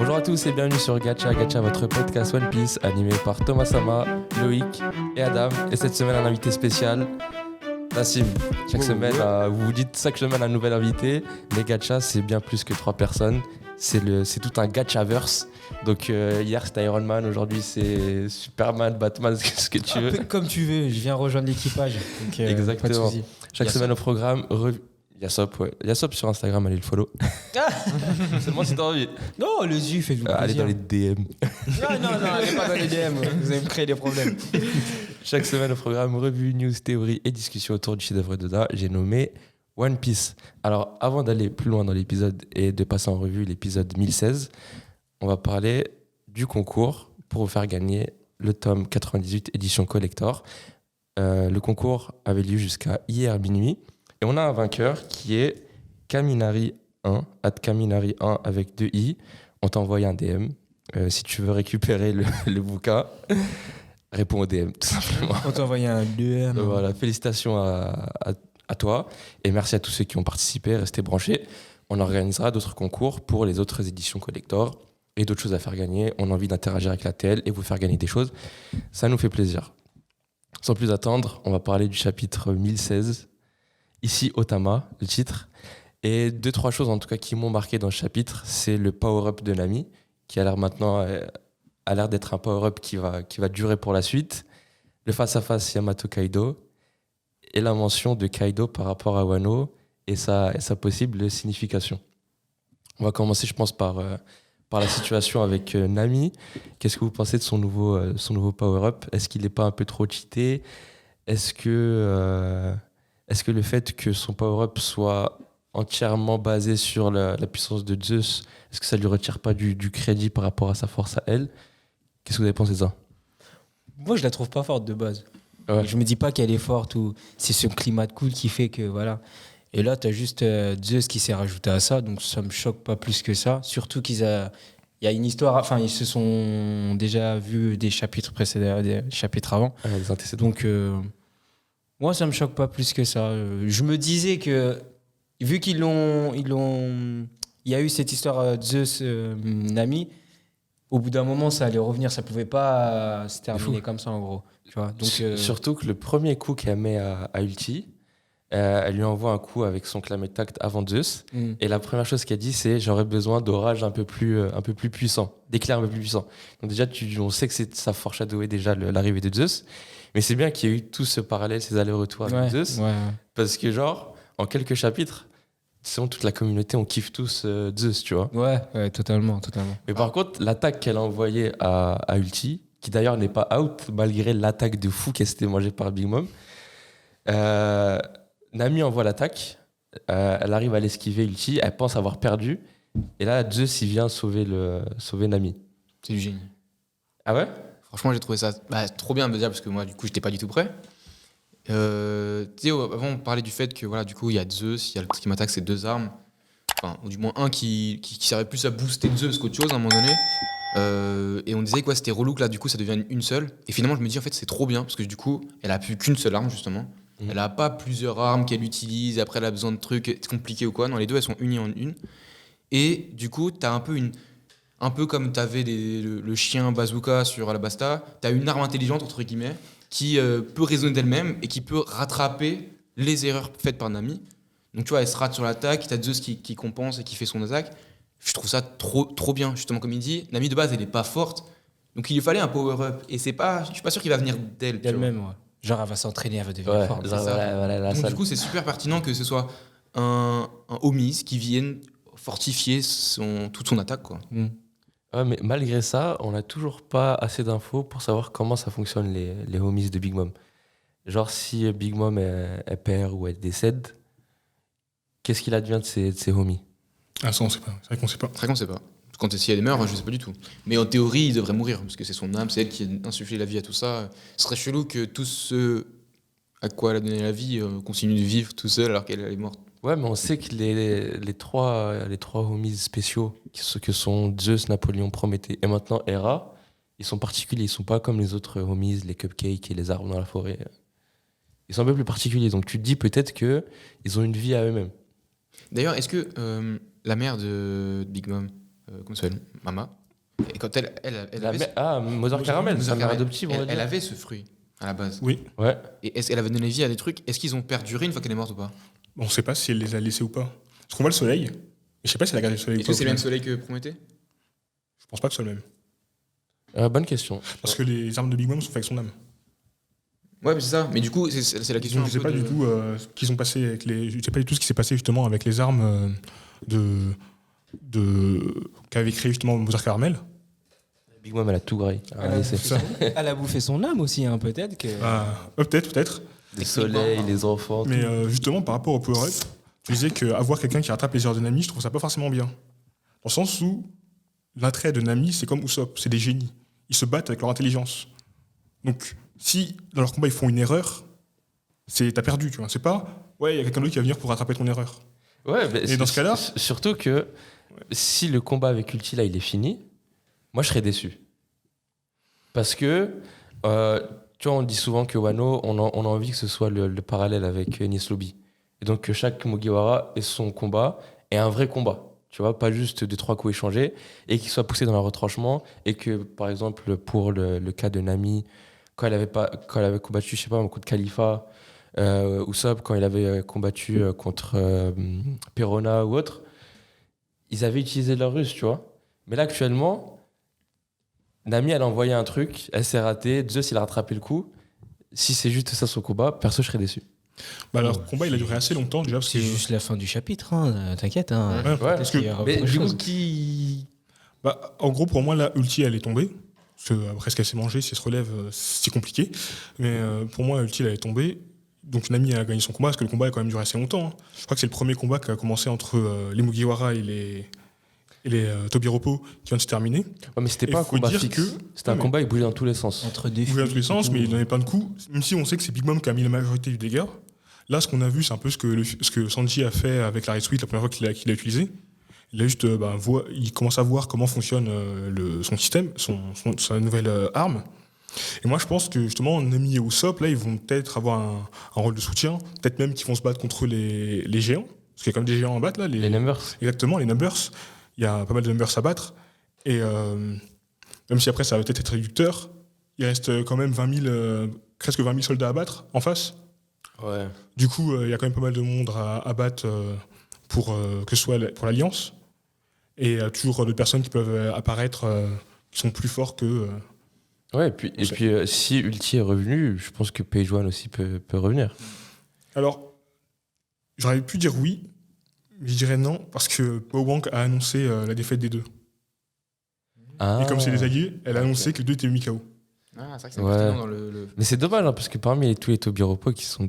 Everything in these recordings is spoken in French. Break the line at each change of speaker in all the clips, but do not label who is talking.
Bonjour à tous et bienvenue sur Gacha, votre podcast One Piece animé par Thomas Sama, Loïc et Adam. Et cette semaine, un invité spécial, Nassim. Chaque semaine, vous vous dites chaque semaine un nouvel invité. Mais Gacha, c'est bien plus que 3 personnes. C'est tout un Gachaverse. Donc hier c'était Iron Man, aujourd'hui c'est Superman, Batman, ce que tu veux.
Un peu comme tu veux, je viens rejoindre l'équipage. Donc,
Exactement.
pas de souci.
Chaque semaine au programme, Yassop, ouais. Yassop sur Instagram, allez le follow. Seulement si t'as envie.
Non, le ZU, faites-vous plaisir.
Allez dans les DM.
Non, allez pas dans les DM, vous allez me créer des problèmes.
Chaque semaine au programme, revue, news, théorie et discussion autour du chef-d'œuvre d'Oda, j'ai nommé One Piece. Alors, avant d'aller plus loin dans l'épisode et de passer en revue l'épisode 1016, on va parler du concours pour vous faire gagner le tome 98 édition collector. Le concours avait lieu jusqu'à hier minuit et on a un vainqueur qui est Kaminari1, @Kaminari1 avec 2 i. On t'a envoyé un DM. Si tu veux récupérer le bouquin, réponds au DM tout simplement.
On t'a envoyé un DM.
Voilà, félicitations à toi et merci à tous ceux qui ont participé. Restez branchés. On organisera d'autres concours pour les autres éditions collector et d'autres choses à faire gagner. On a envie d'interagir avec la TL et vous faire gagner des choses. Ça nous fait plaisir. Sans plus attendre, on va parler du chapitre 1016. Ici, Otama, le titre. Et 2-3 choses en tout cas qui m'ont marqué dans ce chapitre, c'est le power-up de Nami, qui a l'air maintenant d'être un power-up qui va durer pour la suite. Le face-à-face Yamato Kaido et la mention de Kaido par rapport à Wano et sa possible signification. On va commencer, je pense, par la situation avec Nami. Qu'est-ce que vous pensez de son nouveau power-up ? Est-ce qu'il n'est pas un peu trop cheaté ? Est-ce que le fait que son power-up soit entièrement basé sur la puissance de Zeus, est-ce que ça lui retire pas du crédit par rapport à sa force à elle ? Qu'est-ce que vous avez pensé de ça ?
Moi, je la trouve pas forte de base.
Ouais.
Je me dis pas qu'elle est forte ou c'est ce climat de cool qui fait que voilà. Et là, t'as juste Zeus qui s'est rajouté à ça, donc ça me choque pas plus que ça. Surtout il y a une histoire, enfin ils se sont déjà vus des chapitres précédents, des chapitres avant.
Les antécédents.
Donc moi, ça me choque pas plus que ça. Je me disais que vu il y a eu cette histoire Zeus Nami. Au bout d'un moment, ça allait revenir. Ça pouvait pas se terminer comme ça, en gros. Tu vois. Donc,
surtout que le premier coup qu'elle met à Ulti, elle lui envoie un coup avec son clamet tact avant Zeus. Et la première chose qu'elle dit, c'est « j'aurais besoin d'orage un peu plus puissant, d'éclairs un peu plus puissants ». Donc déjà, on sait que ça foreshadowait déjà l'arrivée de Zeus. Mais c'est bien qu'il y ait eu tout ce parallèle, ces allers-retours avec Zeus.
Ouais.
Parce que genre, en quelques chapitres, sinon toute la communauté, on kiffe tous Zeus, tu vois.
Ouais, totalement.
Mais par contre, l'attaque qu'elle a envoyée à Ulti, qui d'ailleurs n'est pas out, malgré l'attaque de fou qu'elle s'était mangée par Big Mom, Nami envoie l'attaque, elle arrive à l'esquiver Ulti, elle pense avoir perdu, et là, Zeus, il vient sauver Nami.
C'est du génie.
Ah ouais ?
Franchement, j'ai trouvé ça trop bien déjà parce que moi, du coup, j'étais pas du tout prêt. Tu sais, avant, on parlait du fait que voilà, du coup, il y a Zeus, il y a le qui m'attaque, c'est 2 armes. Enfin, ou du moins un qui servait plus à booster Zeus qu'autre chose à un moment donné. Et on disait que c'était relou que là, du coup, ça devient une seule. Et finalement, je me dis, en fait, c'est trop bien parce que du coup, elle a plus qu'une seule arme, justement. Elle a pas plusieurs armes qu'elle utilise. Après, elle a besoin de trucs compliqués ou quoi. Non, les deux, elles sont unies en une. Et du coup, t'as un peu comme t'avais le chien bazooka sur Alabasta, t'as une arme intelligente, entre guillemets, qui peut raisonner d'elle-même et qui peut rattraper les erreurs faites par Nami. Donc tu vois, elle se rate sur l'attaque, t'as Zeus qui compense et qui fait son attaque. Je trouve ça trop bien, justement, comme il dit. Nami, de base, elle est pas forte, donc il lui fallait un power-up. Et je suis pas sûr qu'il va venir d'elle.
Elle-même, ouais. Genre, elle va s'entraîner, elle va devenir forte.
Genre, voilà,
donc du coup, c'est super pertinent que ce soit un homies qui vienne fortifier toute son attaque, quoi.
Ouais, mais malgré ça, on n'a toujours pas assez d'infos pour savoir comment ça fonctionne les homies de Big Mom. Genre, si Big Mom elle perd ou elle décède, qu'est-ce qu'il advient de ses homies ?
Ah, ça, on sait pas. C'est vrai qu'on sait pas.
C'est vrai qu'on sait pas. Si elle meurt, je sais pas du tout. Mais en théorie, il devrait mourir, parce que c'est son âme, c'est elle qui a insufflé la vie à tout ça. Ce serait chelou que tous ceux à quoi elle a donné la vie continuent de vivre tout seul alors qu'elle est morte.
Ouais, mais on sait que les trois homies spéciaux, que sont Zeus, Napoléon, Prométhée et maintenant Hera, ils sont particuliers. Ils sont pas comme les autres homies, les cupcakes et les arbres dans la forêt. Ils sont un peu plus particuliers. Donc tu te dis peut-être qu'ils ont une vie à eux-mêmes.
D'ailleurs, est-ce que la mère de Big Mom, comment ça s'appelle, Mama. Et quand elle avait,
Mother Caramel, sa mère adoptive, on va
elle
dire.
avait ce fruit à la base.
Oui.
Ouais.
Et est-ce qu'elle avait donné vie à des trucs? Est-ce qu'ils ont perduré une fois qu'elle est morte ou pas?
On sait pas si elle les a laissés ou pas. Parce qu'on voit le soleil. Mais je sais pas si elle a gardé le soleil ou
Est-ce
pas.
que c'est
au
le même
final.
soleil que Prométhée?
Je pense pas que ce soit le même.
Bonne question.
Parce que les armes de Big Mom sont faites avec son âme.
Ouais, mais c'est ça. Mais du coup, c'est la question.
Donc, je
un
sais
peu
pas du tout ce qu'ils ont passé avec les. Je sais pas du tout ce qui s'est passé justement avec les armes qu'avait créé justement Mother Caramel.
Big Mom, elle a tout grillé.
C'est ça.
Elle a bouffé son âme aussi, hein, peut-être que.
Peut-être.
Les soleils, les enfants.
Mais justement, par rapport au power-up, tu disais qu'avoir quelqu'un qui rattrape les heures de Nami, je trouve ça pas forcément bien. Dans le sens où l'attrait de Nami, c'est comme Usopp, c'est des génies. Ils se battent avec leur intelligence. Donc, si dans leur combat ils font une erreur, t'as perdu, tu vois. C'est pas, ouais, il y a quelqu'un d'autre qui va venir pour rattraper ton erreur.
Ouais, mais
Et dans ce cas-là
surtout que si le combat avec Ulti, là, il est fini, moi, je serais déçu. Parce que, tu vois, on dit souvent que Wano, on a envie que ce soit le parallèle avec Enies Lobby. Et donc, que chaque Mugiwara ait son combat et un vrai combat. Tu vois, pas juste 2-3 coups échangés et qu'il soit poussé dans leur retranchement. Et que, par exemple, pour le cas de Nami, quand elle avait combattu, je sais pas, un coup de Khalifa, Usopp, quand il avait combattu contre Perona ou autre, ils avaient utilisé leur ruse, tu vois. Mais là, actuellement, Nami, elle a envoyé un truc, elle s'est ratée, Zeus, il a rattrapé le coup. Si c'est juste ça son combat, perso, je serais déçu.
Bah, leur combat, il a duré assez longtemps déjà. Parce
C'est
que,
juste la fin du chapitre, hein, t'inquiète. Hein.
Ouais,
Parce qu'il y aura
Mais
autre
du coup,
chose.
en gros, pour moi, là, Ulti, elle est tombée. Parce que, après ce qu'elle s'est mangée, si elle se relève, c'est compliqué. Mais pour moi, Ulti, elle est tombée. Donc Nami a gagné son combat, parce que le combat a quand même duré assez longtemps. Hein. Je crois que c'est le premier combat qui a commencé entre les Mugiwara et les Tobiropo qui vient de se terminer.
Ouais, mais c'était
Et
pas un
faut
combat
dire
fixe.
que-
C'était un
Ouais,
combat, il bougeait dans tous les sens.
Entre deux
Il bougeait dans tous les sens, mais il
filles,
donnait plein de coups. Même si on sait que c'est Big Mom qui a mis la majorité du dégât. Là, ce qu'on a vu, c'est un peu ce que Sanji a fait avec la Red Suite la première fois qu'il l'a utilisé. Il a juste, il commence à voir comment fonctionne son système, sa nouvelle arme. Et moi, je pense que justement, Nami et Usopp, là, ils vont peut-être avoir un rôle de soutien. Peut-être même qu'ils vont se battre contre les géants. Parce qu'il y a quand même des géants à battre, là.
Les numbers.
Exactement, les numbers. Il y a pas mal de numbers à battre. Et même si après, ça va peut-être être réducteur, il reste quand même presque 20 000 soldats à battre en face.
Ouais.
Du coup, il y a quand même pas mal de monde à battre pour que ce soit pour l'Alliance. Et il y a toujours d'autres personnes qui peuvent apparaître qui sont plus forts que...
Ouais, et puis si Ulti est revenu, je pense que Page One aussi peut revenir.
Alors, j'aurais pu dire oui, mais je dirais non, parce que Powerbank a annoncé la défaite des deux. Et comme c'est des alliés, elle a annoncé que les deux étaient mis KO.
Ah, c'est vrai que c'est
Ouais.
pertinent dans le.
Mais c'est dommage, hein, parce que parmi tous les Tobiropo qui sont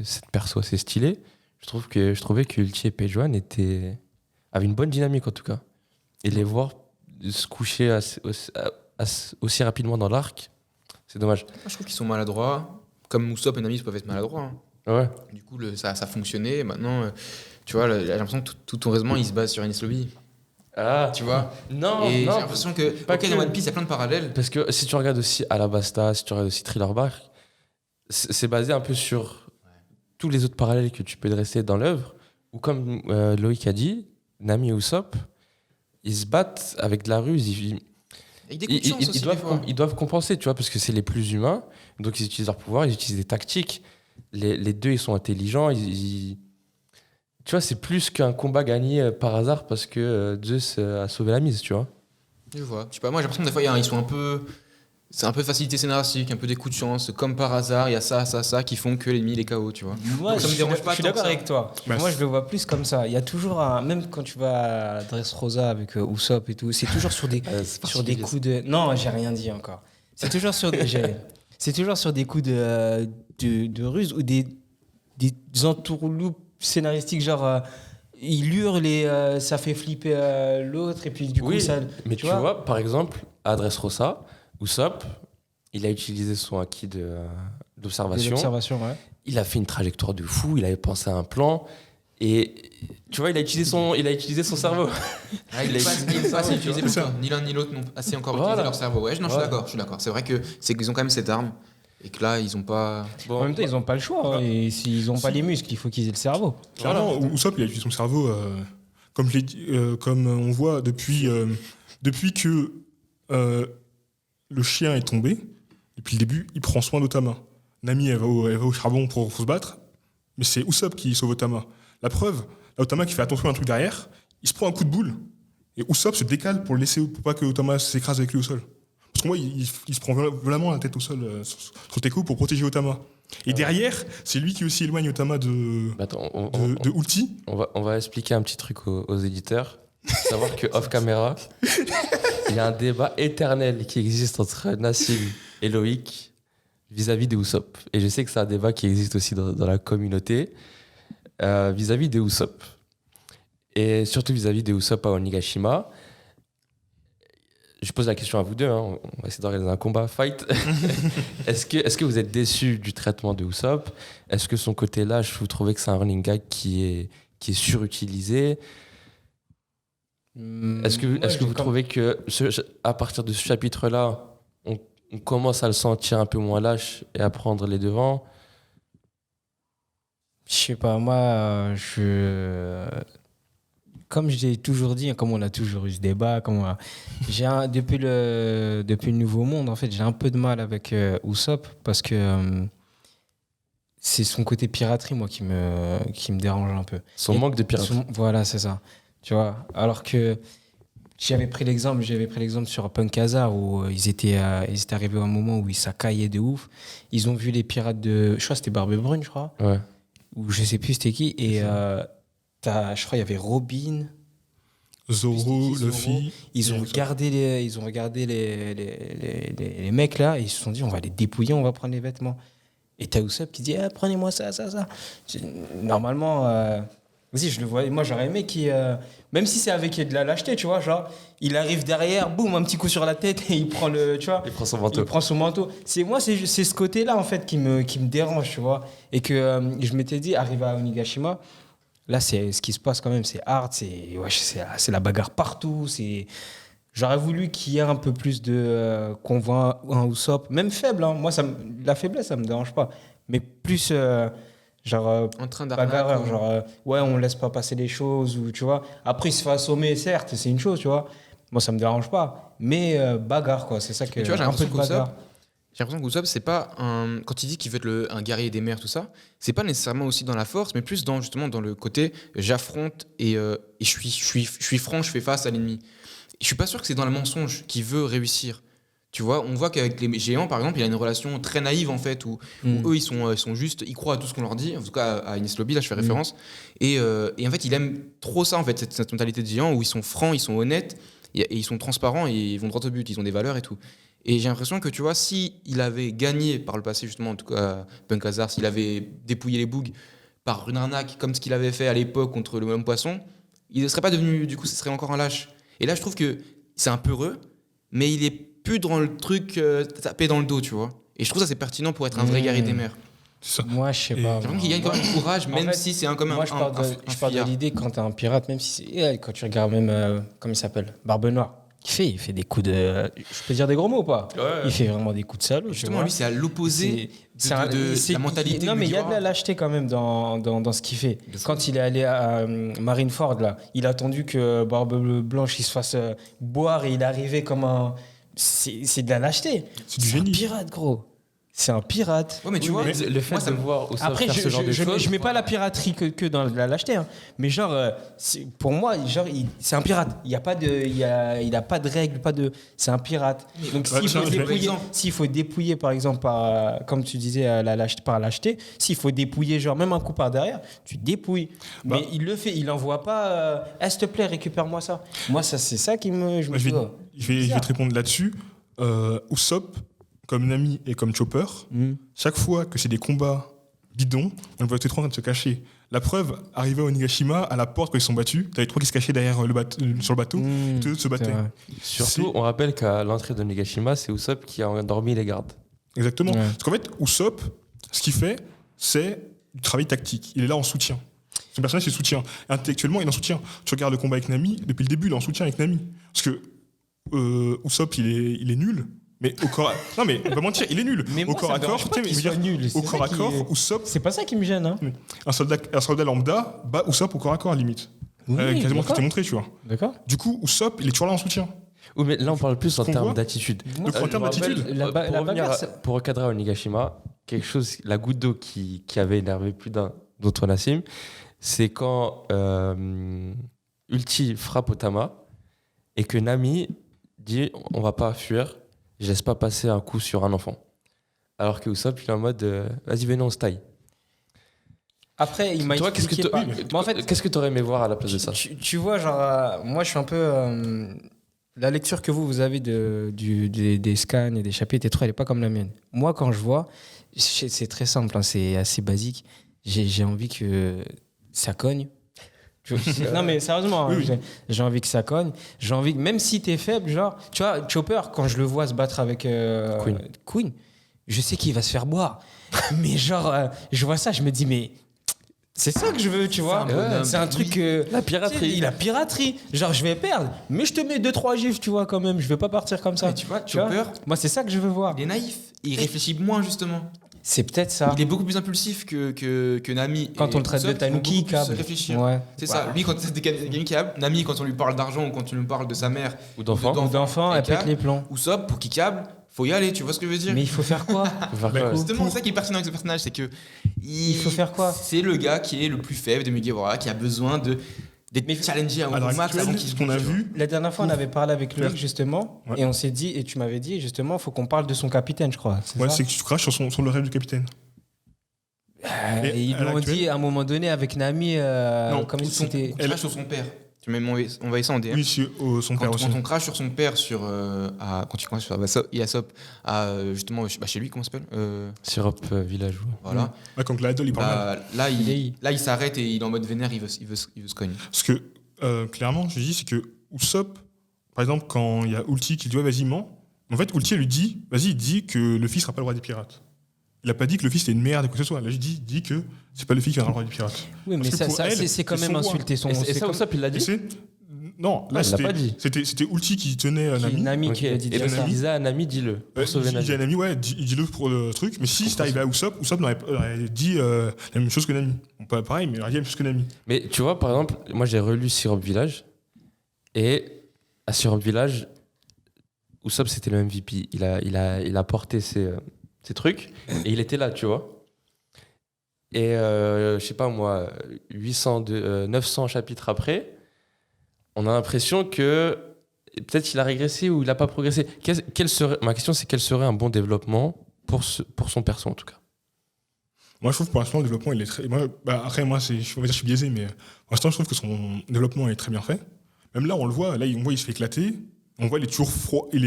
cette perso assez stylée, je trouvais que Ulti et Page One avaient une bonne dynamique en tout cas. Et les voir se coucher aussi rapidement dans l'arc, c'est dommage.
Moi, je trouve qu'ils sont maladroits. Comme Usopp et Nami peuvent être maladroits. Hein.
Ouais.
Du coup, ça fonctionnait. Maintenant, tu vois, j'ai l'impression que tout ton raisonnement, il se base sur Enies Lobby.
Ah,
Tu vois.
non,
Et j'ai
non,
l'impression que.
pas
Ok,
que.
dans One Piece, il y a plein de parallèles.
parce que si tu regardes aussi Alabasta, si tu regardes aussi Thriller Bark, c'est basé un peu sur tous les autres parallèles que tu peux dresser dans l'œuvre, où comme Loïc a dit, Nami et Usopp, ils se battent avec de la ruse,
Avec des coups de chance aussi, des fois.
ils doivent compenser, tu vois, parce que c'est les plus humains, donc ils utilisent leur pouvoir, ils utilisent des tactiques. Les deux, ils sont intelligents, tu vois, c'est plus qu'un combat gagné par hasard parce que Zeus a sauvé la mise, tu vois.
Je vois. Je sais pas, moi, j'ai l'impression que des fois, ils sont un peu. C'est un peu facilité scénaristique, un peu des coups de chance. Comme par hasard, il y a ça qui font que l'ennemi est KO, tu vois.
Moi,
Ça me dérange pas
je suis
tant que
d'accord
ça.
avec toi.
Bah,
Moi, je le vois plus comme ça. Il y a toujours même quand tu vas à Dressrosa avec Usopp et tout, c'est toujours sur des, sur des coups de. Non, j'ai rien dit encore. C'est toujours sur c'est toujours sur des coups de ruse ou des entourloupes scénaristiques, genre il hurle et ça fait flipper l'autre et puis du coup
Oui,
ça.
mais tu vois, par exemple, à Dressrosa, Usopp, il a utilisé son acquis d'observation.
L'observation, ouais.
Il a fait une trajectoire de fou, il avait pensé à un plan. Et tu vois, il a utilisé son cerveau.
Ah, il est pas assez utilisé pour ça. Ni l'un ni l'autre n'ont assez encore utilisé
Voilà.
leur cerveau. Ouais, non,
Voilà.
je suis d'accord. C'est vrai que c'est qu'ils ont quand même cette arme et que là, ils ont pas.
Bon,
En même temps, ils n'ont pas le choix. Hein, et s'ils n'ont pas les muscles, il faut qu'ils aient le cerveau.
Clairement, Usopp, il a utilisé son cerveau comme on voit depuis que le chien est tombé, depuis le début, il prend soin d'Otama. Nami, elle va au charbon pour se battre, mais c'est Usopp qui sauve Otama. La preuve, là, Otama qui fait attention à un truc derrière, il se prend un coup de boule, et Usopp se décale pour pas que Otama s'écrase avec lui au sol. Parce que moi, il se prend vraiment la tête au sol sur Teko pour protéger Otama. Et derrière, c'est lui qui aussi éloigne Otama de Ulti.
On va expliquer un petit truc aux éditeurs. Savoir que off caméra, il y a un débat éternel qui existe entre Nassim et Loïc vis-à-vis des Usopp. Et je sais que c'est un débat qui existe aussi dans la communauté vis-à-vis des Usopp. Et surtout vis-à-vis des Usopp à Onigashima. Je pose la question à vous deux, hein. On va essayer d'organiser un combat, fight. Est-ce que vous êtes déçus du traitement de Usopp? Est-ce que son côté lâche, vous trouvez que c'est un running gag qui est surutilisé? Est-ce que vous trouvez que à partir de ce chapitre-là, on commence à le sentir un peu moins lâche et à prendre les devants?
Je sais pas, moi, comme je l'ai toujours dit, comme on a toujours eu ce débat, depuis le Nouveau Monde, en fait, j'ai un peu de mal avec Usopp parce que c'est son côté piraterie, moi, qui me dérange un peu.
Son manque de piraterie.
Voilà, c'est ça. Tu vois, alors que j'avais pris l'exemple sur Punk Hazard où ils étaient arrivés à un moment où ils s'accaillaient de ouf. Ils ont vu les pirates je crois que c'était Barbe Brune, je crois.
Ouais.
Ou je sais plus c'était qui. Et je crois il y avait Robin,
Zoro, Luffy.
Ils ont regardé les mecs là et ils se sont dit on va les dépouiller, on va prendre les vêtements. Et t'as Usopp qui dit prenez-moi ça. Normalement, vas-y, je le vois. Moi j'aurais aimé qu'il, même si c'est avec de la lâcheté, tu vois, genre il arrive derrière, boum, un petit coup sur la tête et il prend son manteau. C'est ce côté-là en fait qui me dérange, tu vois. Et que je m'étais dit, arrivé à Onigashima. Là, c'est ce qui se passe quand même, c'est hard, c'est la bagarre partout. J'aurais voulu qu'il y ait un peu plus qu'on voit un Usopp, même faible. Hein. Moi, la faiblesse, ça me dérange pas. Mais plus,
en train
bagarreur, on laisse pas passer les choses, ou tu vois. Après, il se fait assommer, certes, c'est une chose, tu vois. Moi, ça me dérange pas. Mais bagarre, quoi, c'est ça que.
Tu vois, j'ai
un peu de bagarre.
J'ai l'impression qu'Usopp, c'est pas quand il dit qu'il veut être un guerrier des mers, tout ça, c'est pas nécessairement aussi dans la force, mais plus dans le côté j'affronte et je suis franc, je fais face à l'ennemi. Je suis pas sûr que c'est dans le mensonge qu'il veut réussir. Tu vois, on voit qu'avec les géants, par exemple, il y a une relation très naïve en fait, où eux ils sont juste, ils croient à tout ce qu'on leur dit. En tout cas, à Enies Lobby, là, je fais référence. Et en fait, il aime trop ça en fait, cette mentalité de géant où ils sont francs, ils sont honnêtes et ils sont transparents et ils vont droit au but, ils ont des valeurs et tout. Et j'ai l'impression que, tu vois, s'il avait gagné par le passé, justement, en tout cas, Punk Hazard, s'il avait dépouillé les Bougs par une arnaque, comme ce qu'il avait fait à l'époque contre le même poisson, il ne serait pas devenu, du coup, ce serait encore un lâche. Et là, je trouve que c'est un peu heureux, mais il est plus dans le truc tapé dans le dos, tu vois. Et je trouve ça, c'est pertinent pour être un vrai guerrier des mers.
Moi, je sais pas.
J'ai l'impression qu'il gagne quand même courage, même si c'est un
moi, je pars de l'idée quand t'es un pirate, même si quand tu regardes même, comment il s'appelle, Barbe Noire. Il fait des coups de. Je peux dire des gros mots ou pas? Ouais. Il fait vraiment des coups de salaud.
Justement, lui, c'est à l'opposé de la mentalité.
Non, mais il y a de la lâcheté quand même dans ce qu'il fait. Quand il est allé à Marineford, là, il a attendu que Barbe Blanche il se fasse boire et il est arrivé comme un. C'est de la lâcheté. C'est un pirate, gros. C'est un pirate.
Ouais, mais tu vois,
le fait de voir
après,
faire ce genre de choses.
Je mets pas la piraterie que dans la lâcheté, hein. Mais genre, pour moi, genre, c'est un pirate. Il a pas de règles, c'est un pirate. Donc s'il faut dépouiller, par exemple, comme tu disais, par lâcheté, s'il faut dépouiller, genre même un coup par derrière, tu dépouilles. Mais il le fait, il envoie pas. S'il te plaît, récupère-moi ça. Moi, ça, c'est ça qui me. Je
vais te répondre là-dessus. Usopp, comme Nami et comme Chopper, chaque fois que c'est des combats bidons, on le voit tous les trois en train de se cacher. La preuve, arrivé à Onigashima, à la porte quand ils sont battus, t'avais trois qui se cachaient derrière sur le bateau, et tous les autres se battaient.
Surtout, on rappelle qu'à l'entrée d'Onigashima, c'est Usopp qui a endormi les gardes.
Exactement. Ouais. Parce qu'en fait, Usopp, ce qu'il fait, c'est du travail tactique. Il est là en soutien. Son personnage, c'est soutien. Intellectuellement, il est en soutien. Tu regardes le combat avec Nami, depuis le début, il est en soutien avec Nami. Parce que Usopp, il est nul. Mais au corps, non mais on va mentir, il est nul.
Mais au
corps à corps, au corps à corps, Usopp.
C'est pas ça qui me gêne, hein.
Un soldat lambda bat Usopp au corps à corps à la limite. quasiment tout
d'accord.
est montré, tu vois.
D'accord.
Du coup, Usopp, il est toujours là en soutien.
Oui, mais là, on parle plus en
Qu'on
termes
voit.
d'attitude.
Donc, en termes
Je me rappelle,
d'attitude,
La
pour revenir
bagarre, c'est-
pour recadrer Onigashima, quelque chose, la goutte d'eau qui avait énervé plus d'un d'autres Nassim, c'est quand Ulti frappe Otama et que Nami dit on va pas fuir, je laisse pas passer un coup sur un enfant. Alors que Usopp, il est en mode vas-y, venez, on se taille.
Après, il m'a
Toi, qu'est-ce que
expliqué
t'a-
par- Moi, en fait,
qu'est-ce que t'aurais aimé voir à la place de ça?
tu vois, genre, moi, je suis un peu. La lecture que vous avez des scans et des chapitres et tout, elle n'est pas comme la mienne. Moi, quand je vois, c'est très simple, hein, c'est assez basique. J'ai envie que ça cogne. Non, mais sérieusement, hein,
Oui, oui.
j'ai envie que ça cogne. J'ai envie que, même si t'es faible, genre, tu vois, Chopper, quand je le vois se battre avec Queen, je sais qu'il va se faire boire. Mais genre, je vois ça, je me dis, mais. C'est ça que je veux, tu vois.
un bonhomme.
C'est un truc.
La piraterie.
La piraterie. Genre, je vais perdre, mais je te mets 2-3 gifs, tu vois, quand même. Je vais pas partir comme ça.
Mais tu vois,
Tu vois,
Chopper,
moi, c'est ça que je veux voir.
il est naïf. Il réfléchit moins, justement.
C'est peut-être ça.
Il est beaucoup plus impulsif que Nami.
Quand
et
on le traite de
Usopp, ils vont
Tanuki,
beaucoup plus
câble.
réfléchir.
Ouais.
C'est ça. Lui, quand c'est des gamins câbles, Nami, quand on lui parle d'argent ou quand on lui parle de sa mère
Ou d'enfant.
ou
Ou d'enfant,
et
elle pète
câble,
les plombs.
Usopp, pour qu'il câble, faut y aller. Tu vois ce que je veux dire?
Mais il faut faire quoi?
Faut faire quoi,
Justement, c'est ça qui est pertinent avec ce personnage, c'est que
Il faut faire quoi?
C'est le gars qui est le plus faible de Mugiwara, qui a besoin d'être challengé
à l'heure
au max avant
actuelle,
qu'il
ce qu'on a vu,
La dernière fois, on avait parlé avec Loïc, justement,
Ouais.
et on s'est dit, et tu m'avais dit, justement, faut qu'on parle de son capitaine, je crois. C'est
ouais,
ça
c'est que tu craches sur le rêve du capitaine.
Et
Et
ils
à
l'ont
l'actuel-
dit à un moment donné avec Nami,
Non,
comme
Ou son,
c'était.
ou crash sur son père. Tu m'as envoyé ça en DM.
Oui, son père
Quand,
aussi.
quand on crache sur son père quand tu craches sur Yasop justement chez lui, comment ça s'appelle
Syrup Village.
Voilà.
Ouais, quand l'idol, il parle mal.
Là,
Il
il s'arrête et il est en mode vénère, il veut se cogne.
Parce que, clairement, je dis, c'est que Usopp, par exemple, quand il y a Ulti qui lui dit, ouais, vas-y, mens, en fait, Ulti, elle lui dit, vas-y, il dit que le fils sera pas le roi des pirates. Il a pas dit que le fils était une merde ou quoi que ce soit. Là, je dis que c'est pas le fils qui sera le roi des pirates.
Oui, mais
Parce que
ça,
pour
ça,
elle,
c'est quand
c'est
même
son roi.
insulter son.
Et
c'est
ça,
comme-
Usopp, il l'a
Et
dit.
c'est- Non, là,
il l'a pas dit.
c'était Ulti qui tenait
C'est
Nami.
Nami
Ok.
qui lui a dit
Et
de dire
donc
ça.
il disait à Nami, dis-le. Pour sauver
Il dit à
Nami.
Nami, ouais, dis-le pour le truc. Mais si c'était arrivé à Usopp aurait dit la même chose que Nami. Bon, pas pareil, mais il aurait dit la même chose que Nami.
Mais tu vois, par exemple, moi j'ai relu Syrup Village. Et à Syrup Village, Usopp c'était le MVP. Il a porté ses trucs et il était là, tu vois. Et je sais pas moi, 900 chapitres après, on a l'impression que peut-être qu'il a régressé ou il n'a pas progressé. Ma question c'est quel serait un bon développement pour son perso en tout cas.
Moi, je trouve pour l'instant, le développement, il est très. Après, moi, on va dire que je suis biaisé, mais pour l'instant, je trouve que son développement est très bien fait. Même là, on le voit, là, on voit, il se fait éclater. On voit, il est toujours froid. C'est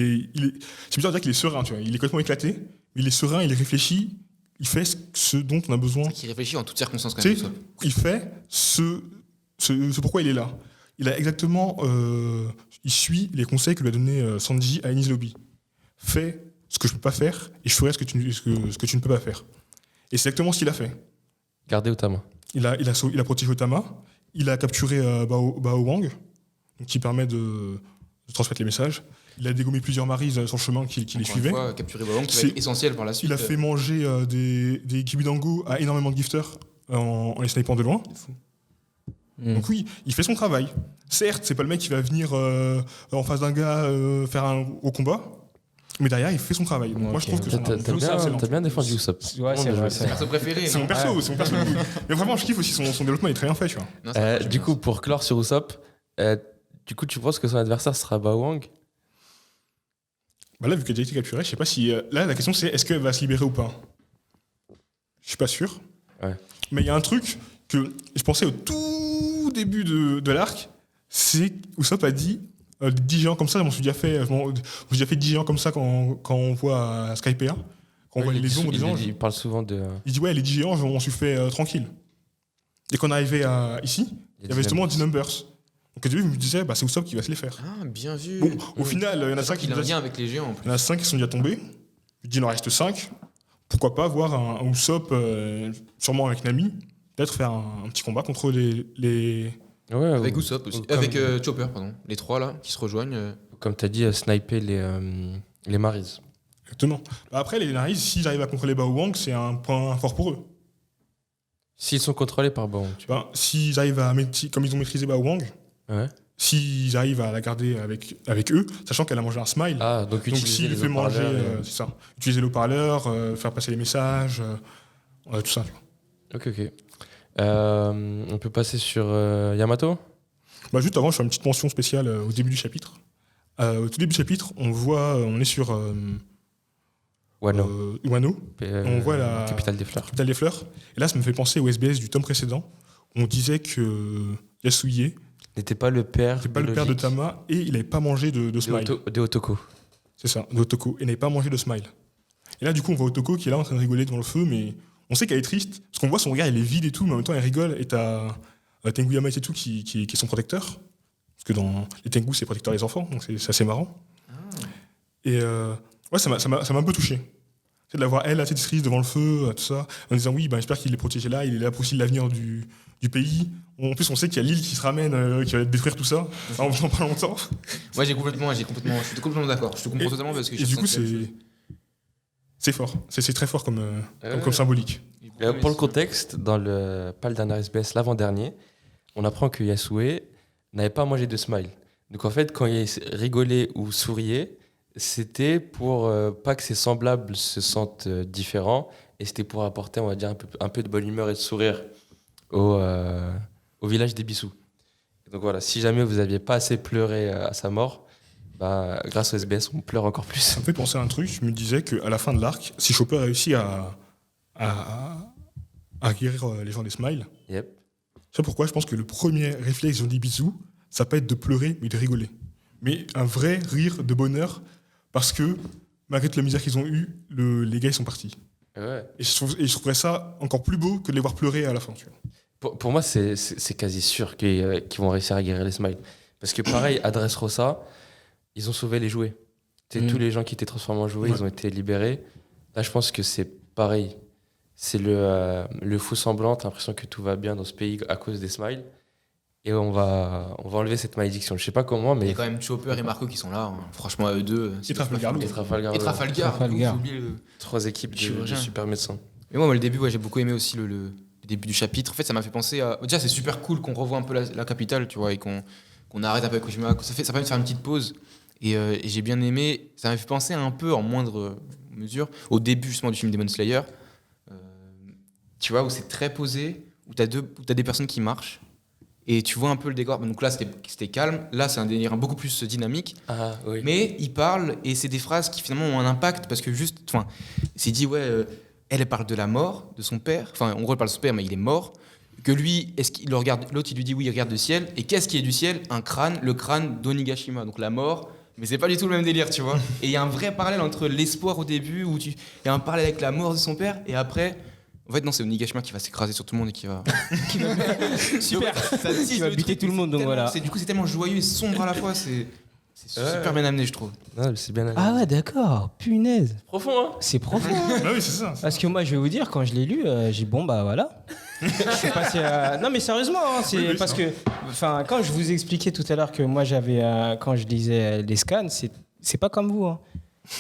bizarre de dire qu'il est serein, tu vois. Il est complètement éclaté, mais il est serein, il réfléchit, il fait ce dont on a besoin.
Qui réfléchit en toutes circonstances quand
Tu
même.
sais,
Usopp.
il fait ce pourquoi il est là. Il a exactement. Il suit les conseils que lui a donné Sanji à Enies Lobby. Fais ce que je peux pas faire et je ferai ce que tu ne peux pas faire. Et c'est exactement ce qu'il a fait.
Gardez Otama.
Il a protégé Otama, il a capturé Bao Wang, qui permet de transmettre les messages. Il a dégommé plusieurs maris sur le chemin qui les
Encore une
suivaient.
fois, capturer Bawang, qui va
C'est-
être essentiel par la suite.
Il a fait manger des Kibidango à énormément de gifters en les snipant de loin.
Mm.
Donc oui, il fait son travail. Certes, c'est pas le mec qui va venir en face d'un gars faire un gros combat, mais derrière, il fait son travail. Donc moi, je trouve que son
T'as
jeu, c'est excellent.
bien défendu Usopp.
Ouais, c'est vrai.
C'est perso préféré.
C'est mon perso, c'est mon perso. Mais vraiment, je kiffe aussi son développement, il est très bien fait, tu vois.
Non, ça marche
Du
bien.
coup, pour clore sur Usopp, du coup, tu penses que son adversaire sera Bao Wang?
Bah là, vu qu'elle a déjà été capturée, je sais pas si. Là, la question c'est est-ce qu'elle va se libérer ou pas. Je suis pas sûr.
Ouais.
Mais il y a un truc que je pensais au tout début de l'arc, c'est Usopp a dit 10 géants comme ça, je m'en suis déjà fait 10 géants comme ça quand on voit Skypea, quand on voit les ombres des anges.
Il parle souvent de.
Il dit ouais, les 10 géants, je m'en suis fait tranquille. Et quand on arrivait ici, il y avait justement 10 numbers. Donc au début, je me disais, bah, c'est Usopp qui va se les faire.
Ah, bien vu.
Bon, au final, il y en a 5
Il a un lien avec les géants en plus.
Il y en a 5 qui sont déjà tombés. Je dis, il en reste 5. Pourquoi pas voir un Usopp, sûrement avec Nami, peut-être faire un petit combat contre les...
Ouais,
Avec
ou-
Usopp aussi.
ou comme-
Avec Chopper, pardon. Les trois là qui se rejoignent.
Comme tu as dit, sniper les Maris.
Exactement. Bah, après, les Naris, s'ils arrivent à contrôler Bao Wang, c'est un point fort pour eux.
S'ils sont contrôlés par Bawang, tu
Ben, s'ils arrivent comme ils ont maîtrisé Bawang,
vois. Ouais.
s'ils arrivent à la garder avec eux, sachant qu'elle a mangé un smile.
Ah, donc
Donc
utiliser
s'il
les
fait manger,
haut-parleurs,
c'est ça. Utiliser le haut-parleur, faire passer les messages, tout ça.
Ok. On peut passer sur Yamato.
Bah, juste avant, je fais une petite mention spéciale au début du chapitre. Au tout début du chapitre, on est sur
Wano.
Wano, on voit la
capitale des fleurs.
capitale des fleurs. Et là, ça me fait penser au SBS du tome précédent. Où on disait que Yasuie
N'était pas le père.
n'était pas le père de
biologique
Tama et il n'avait pas mangé de Smile.
de Otoko.
C'est ça, de Otoko. Et n'avait pas mangé de Smile. Et là, du coup, on voit Otoko qui est là en train de rigoler devant le feu, mais on sait qu'elle est triste. Parce qu'on voit son regard, il est vide et tout, mais en même temps, elle rigole. Et t'as Tengu Yamato qui est son protecteur. Parce que dans les Tengu, c'est protecteur des enfants, donc c'est assez marrant. Et ouais, ça m'a un peu touché. C'est de la voir elle assez triste devant le feu, tout ça, en disant oui, ben, j'espère qu'il est protégé là, il est là pour aussi l'avenir du pays. En plus, on sait qu'il y a l'île qui se ramène, qui va détruire tout ça, en faisant pas longtemps.
Moi, je suis complètement d'accord. Je te comprends totalement parce que
Et
j'ai
du coup,
ressenti la même chose.
c'est fort. C'est très fort comme
Ouais.
symbolique.
J'ai beaucoup
Pour
aimé
le
ce-
contexte, pas le dernier SBS, l'avant-dernier, on apprend que Yasue n'avait pas mangé de smile. Donc en fait, quand il rigolait ou souriait, c'était pour pas que ses semblables se sentent différents et c'était pour apporter, on va dire, un peu de bonne humeur et de sourire au village des Bissous. Donc voilà, si jamais vous n'aviez pas assez pleuré à sa mort, bah, grâce au SBS, on pleure encore plus.
Ça me fait penser à un truc, je me disais qu'à la fin de l'arc, si Chopper réussit à guérir les gens des smiles,
Yep.
c'est pourquoi je pense que le premier réflexe des bisous, ça peut être de pleurer mais de rigoler. Mais un vrai rire de bonheur parce que malgré toute la misère qu'ils ont eue, les gars ils sont partis.
Ouais.
Et je trouverais ça encore plus beau que de les voir pleurer à la fin. Tu vois.
Pour moi, c'est quasi sûr qu'ils vont réussir à guérir les smiles. Parce que pareil, à Dressrosa, ils ont sauvé les jouets. Tu sais, tous les gens qui étaient transformés en jouets,
Ouais.
ils ont été libérés. Là, je pense que c'est pareil. C'est le faux semblant, t'as l'impression que tout va bien dans ce pays à cause des smiles. Et on va enlever cette malédiction. Je sais pas comment,
Il y
mais
a quand même Chopper et Marco qui sont là. Hein. Franchement, eux deux.
Et Trafalgar Law.
et Trafalgar,
Et Trafalgar.
Trafalgar.
J'ai oublié le-
3 équipes de
Chirurgien.
super médecins.
Mais moi, le début, ouais, j'ai beaucoup aimé aussi le début du chapitre. En fait, ça m'a fait penser à. Déjà, c'est super cool qu'on revoie un peu la capitale, tu vois, et qu'on arrête un peu avec Kojima. Ça permet de faire une petite pause. Et j'ai bien aimé. Ça m'a fait penser un peu, en moindre mesure, au début justement du film Demon Slayer. Tu vois, où c'est très posé, où t'as des personnes qui marchent. Et tu vois un peu le décor. Donc là, c'était calme. Là, c'est un délire beaucoup plus dynamique.
Ah oui.
Mais il parle et c'est des phrases qui finalement ont un impact parce que juste, enfin, c'est dit ouais, elle parle de la mort de son père. Enfin, en gros, elle parle de son père, mais il est mort. Que lui, est-ce qu'il le regarde? L'autre, il lui dit oui, il regarde le ciel. Et qu'est-ce qui est du ciel? Un crâne, le crâne d'Onigashima, donc la mort. Mais c'est pas du tout le même délire, tu vois. Et il y a un vrai parallèle entre l'espoir au début où il y a un parallèle avec la mort de son père et après. En fait, non, c'est Onigashima qui va s'écraser sur tout le monde et qui va.
Super.
Ça tease
Il va
le
buter
truc,
tout le monde, donc
tellement-
voilà.
Du coup, c'est tellement joyeux et sombre à la fois. C'est
Ouais.
super bien amené, je trouve.
Non, c'est bien.
Ah ouais, d'accord. Punaise.
Profond, hein.
C'est profond. Hein.
Bah oui, c'est ça.
Parce que moi, je vais vous dire, quand je l'ai lu, j'ai dit, bon, bah voilà. Je suis passé à... Non, mais sérieusement, hein, c'est
Oui,
parce
c'est
que, enfin, quand je vous expliquais tout à l'heure que moi, j'avais, quand je lisais les scans, c'est pas comme vous. Hein.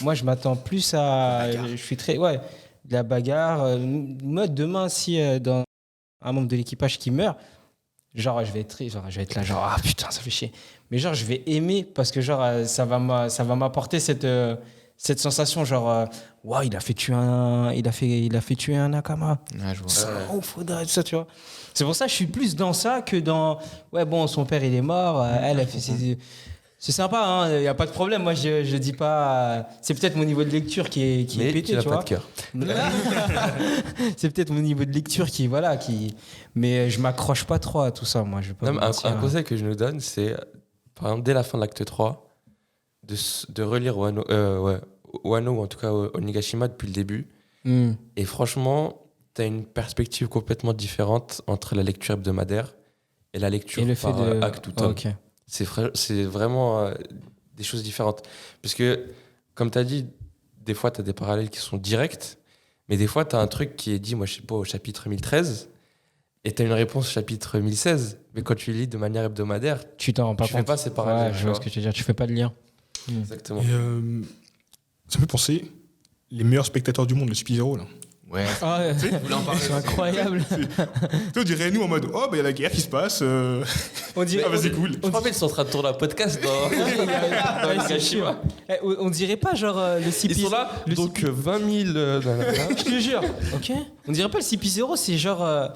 Moi, je m'attends plus à. Je suis très. Ouais, de la bagarre. Moi, demain, si dans un membre de l'équipage qui meurt, genre, je vais être là, genre, ah putain, ça fait chier. Mais genre, je vais aimer parce que, genre, ça va m'apporter cette sensation, genre, waouh, il a fait tuer un Nakama.
Ouais, je vois.
Ça, oh, faudrait ça, tu vois. C'est pour ça que je suis plus dans ça que dans. Ouais, bon, son père, il est mort. Elle a fait ses. C'est sympa, il n'y a pas de problème. Moi, je dis pas. C'est peut-être mon niveau de lecture qui est
Mais
pété,
tu n'as
tu
pas
vois.
de cœur.
C'est peut-être mon niveau de lecture qui. Voilà, qui. Mais je m'accroche pas trop à tout ça, moi. Je vais pas
Non,
vous
mais
mentir.
un conseil que je nous donne, c'est, par exemple, dès la fin de l'acte 3, de relire Wano, Wano, ou en tout cas Onigashima depuis le début.
Hmm.
Et franchement, tu as une perspective complètement différente entre la lecture hebdomadaire et la lecture
Et le fait
par
de.
acte ou tome.
Ok.
C'est vraiment des choses différentes. Parce que, comme tu as dit, des fois, tu as des parallèles qui sont directs, mais des fois, tu as un truc qui est dit, moi, je sais pas, au chapitre 1013, et tu as une réponse au chapitre 1016. Mais quand tu lis de manière hebdomadaire,
Tu t'en rends pas
tu fais
compte.
pas ces parallèles.
Ouais, je
tu
vois
vois.
ce que tu veux dire. Tu fais pas de lien.
Exactement.
Et ça me fait penser, les meilleurs spectateurs du monde, le Spizero, là.
Ouais,
Ah,
je voulais en parler.
c'est incroyable.
On dirait nous en mode oh bah il y a la guerre qui se passe.
On dirait,
Ah bah c'est cool.
Je me rappelle, ils sont en train de tourner un podcast dans
Ouais, c'est
Hiroshima.
sûr. On dirait pas genre le
Ils
CP.
sont là, donc 20 000.
Je te jure. Ok. On dirait pas le CP0, c'est genre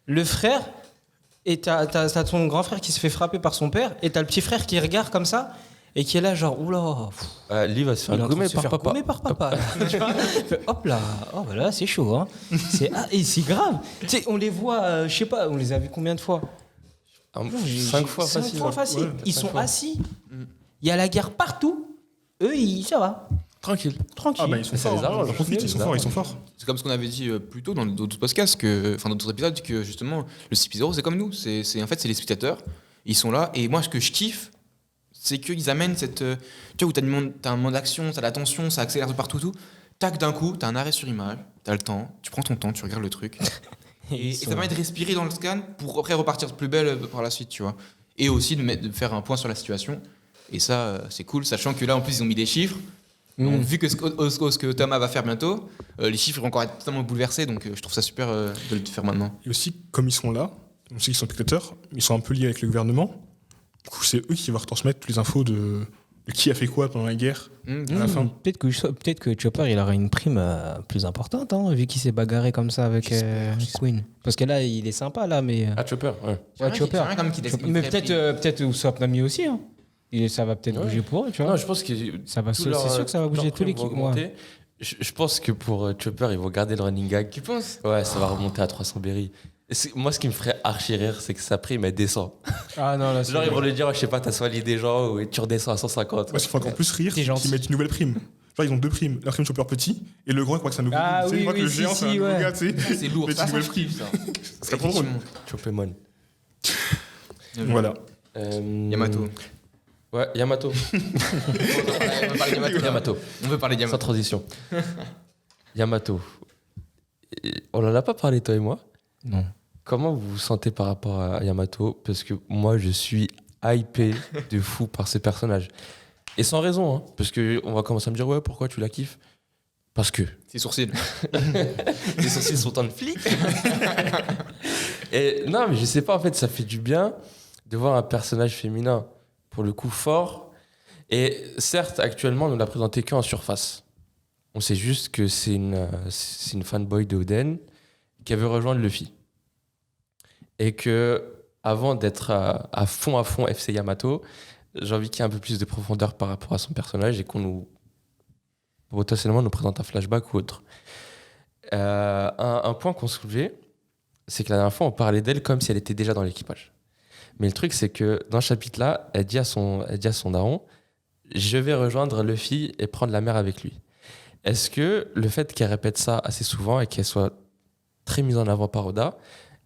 le frère et t'as ton grand frère qui se fait frapper par son père et t'as le petit frère qui regarde comme ça et qui est là genre oula.
Lui va se faire
Il est en train de
gommer
se
par
faire
papa.
gommer par papa. Tu vois. Il fait, hop là, oh bah là c'est chaud hein. Et c'est grave. Tu sais, on les voit, je sais pas, on les a vus combien de fois?
5 fois
Cinq
facile.
fois facile.
Ouais,
Ils sont assis. Il y a la guerre partout. Eux, ça va.
Tranquille.
Tranquille.
Ah bah ils sont
Ça
forts.
les arrange.
Ils en profitent, ils sont forts, ils sont forts.
C'est comme ce qu'on avait dit plus tôt dans d'autres podcasts, dans d'autres épisodes, que justement, le CP0, c'est comme nous. En fait, c'est les spectateurs. Ils sont là. Et moi, ce que je kiffe, c'est qu'ils amènent cette. Tu vois, où t'as un moment d'action, t'as la tension, ça accélère de partout, tout. Tac, d'un coup, t'as un arrêt sur image, t'as le temps, tu prends ton temps, tu regardes le truc. et ça permet de respirer dans le scan pour après repartir plus belle par la suite, tu vois. Et aussi de faire un point sur la situation. Et ça, c'est cool, sachant que là, en plus, ils ont mis des chiffres. Donc, vu que ce que Thomas va faire bientôt, les chiffres vont encore être totalement bouleversés, donc je trouve ça super de le faire maintenant.
Et aussi, comme ils sont là, on sait qu'ils sont spectateurs, ils sont un peu liés avec le gouvernement. Du coup, c'est eux qui vont retransmettre toutes les infos de qui a fait quoi pendant la guerre. À la fin.
Peut-être que Chopper il aura une prime plus importante hein, vu qu'il s'est bagarré comme ça avec Queen. Parce que là il est sympa là mais
Ah, Chopper, ouais.
ouais, Chopper.
C'est rien comme qui laisse une
Mais
vraie
peut-être Usopp Nami aussi hein. Et ça va peut-être
Ouais.
bouger pour eux tu vois.
Non, je pense que
Ça va
tout
c'est
leur-
sûr que ça va bouger
leurs
tous les
primes vont
équipes.
augmenter. Je pense que pour Chopper, ils vont garder le running gag.
Tu penses?
Ouais, ça va remonter à 300 berries. Moi, ce qui me ferait archi rire, c'est que sa prime, elle descend.
Ah non là
Genre, ils vont lui dire, je sais pas, t'as soigné des gens ou tu redescends à 150.
Moi, ce qui fait encore plus rire,
C'est
c'est
gentil.
qu'ils mettent une nouvelle prime. Genre, ils ont 2 primes. La prime Chopper petit et le grand, il croit que c'est un nouveau.
Ah
tu sais, il
oui,
croit que
oui,
le
si,
géant,
si,
c'est un nouveau
ouais.
gars, tu sais.
C'est lourd,
Mais
ça,
une nouvelle
je kiffe, ça.
serait trop drôle.
Choppemon.
Voilà.
Yamato.
Ouais, Yamato.
On veut parler de Yamato.
Yamato.
On veut parler de
Sans
Yamato.
transition. Yamato. On en a pas parlé, toi et moi.
Non.
Comment vous vous sentez par rapport à Yamato? Parce que moi, je suis hypé de fou par ce personnage. Et sans raison, hein, parce qu'on va commencer à me dire, ouais, pourquoi tu la kiffes? Parce que
Ses sourcils.
les sourcils sont en flic. Et non, mais je sais pas, en fait, ça fait du bien de voir un personnage féminin, pour le coup, fort. Et certes, actuellement, on ne l'a présenté qu'en surface. On sait juste que c'est une fanboy de Oden qui veut rejoindre Luffy. Et que, avant d'être à fond FC Yamato, j'ai envie qu'il y ait un peu plus de profondeur par rapport à son personnage et qu'on nous, potentiellement, nous présente un flashback ou autre. Un point qu'on soulevait, c'est que la dernière fois, on parlait d'elle comme si elle était déjà dans l'équipage. Mais le truc, c'est que dans ce chapitre-là, elle dit à son daron, je vais rejoindre Luffy et prendre la mer avec lui. Est-ce que le fait qu'elle répète ça assez souvent et qu'elle soit très mise en avant par Oda,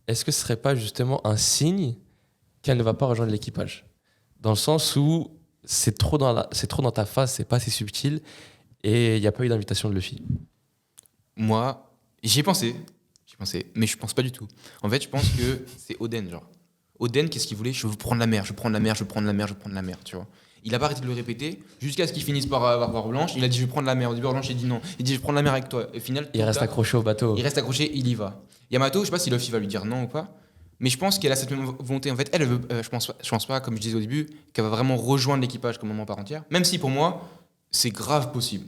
est-ce que ce serait pas justement un signe qu'elle ne va pas rejoindre l'équipage? Dans le sens où c'est trop dans ta face, c'est pas assez subtil et il n'y a pas eu d'invitation de Luffy.
Moi, j'y ai pensé, mais je pense pas du tout. En fait, je pense que c'est Oden, genre. Oden, qu'est-ce qu'il voulait? Je veux prendre la mer, je veux prendre la mer, je veux prendre la mer, je veux prendre la mer, tu vois. Il a pas arrêté de le répéter jusqu'à ce qu'il finisse par avoir Barbe Blanche. Il a dit je vais prendre la mer. Au début, Barbe Blanche il dit non. Il dit je vais prendre la mer avec toi. Et au final,
Il reste accroché au bateau.
il reste accroché, il y va. Yamato, je sais pas si Luffy va lui dire non ou pas, mais je pense qu'elle a cette même volonté. En fait, elle veut, je pense pas, comme je disais au début, qu'elle va vraiment rejoindre l'équipage comme moment part entière. Même si pour moi, c'est grave possible.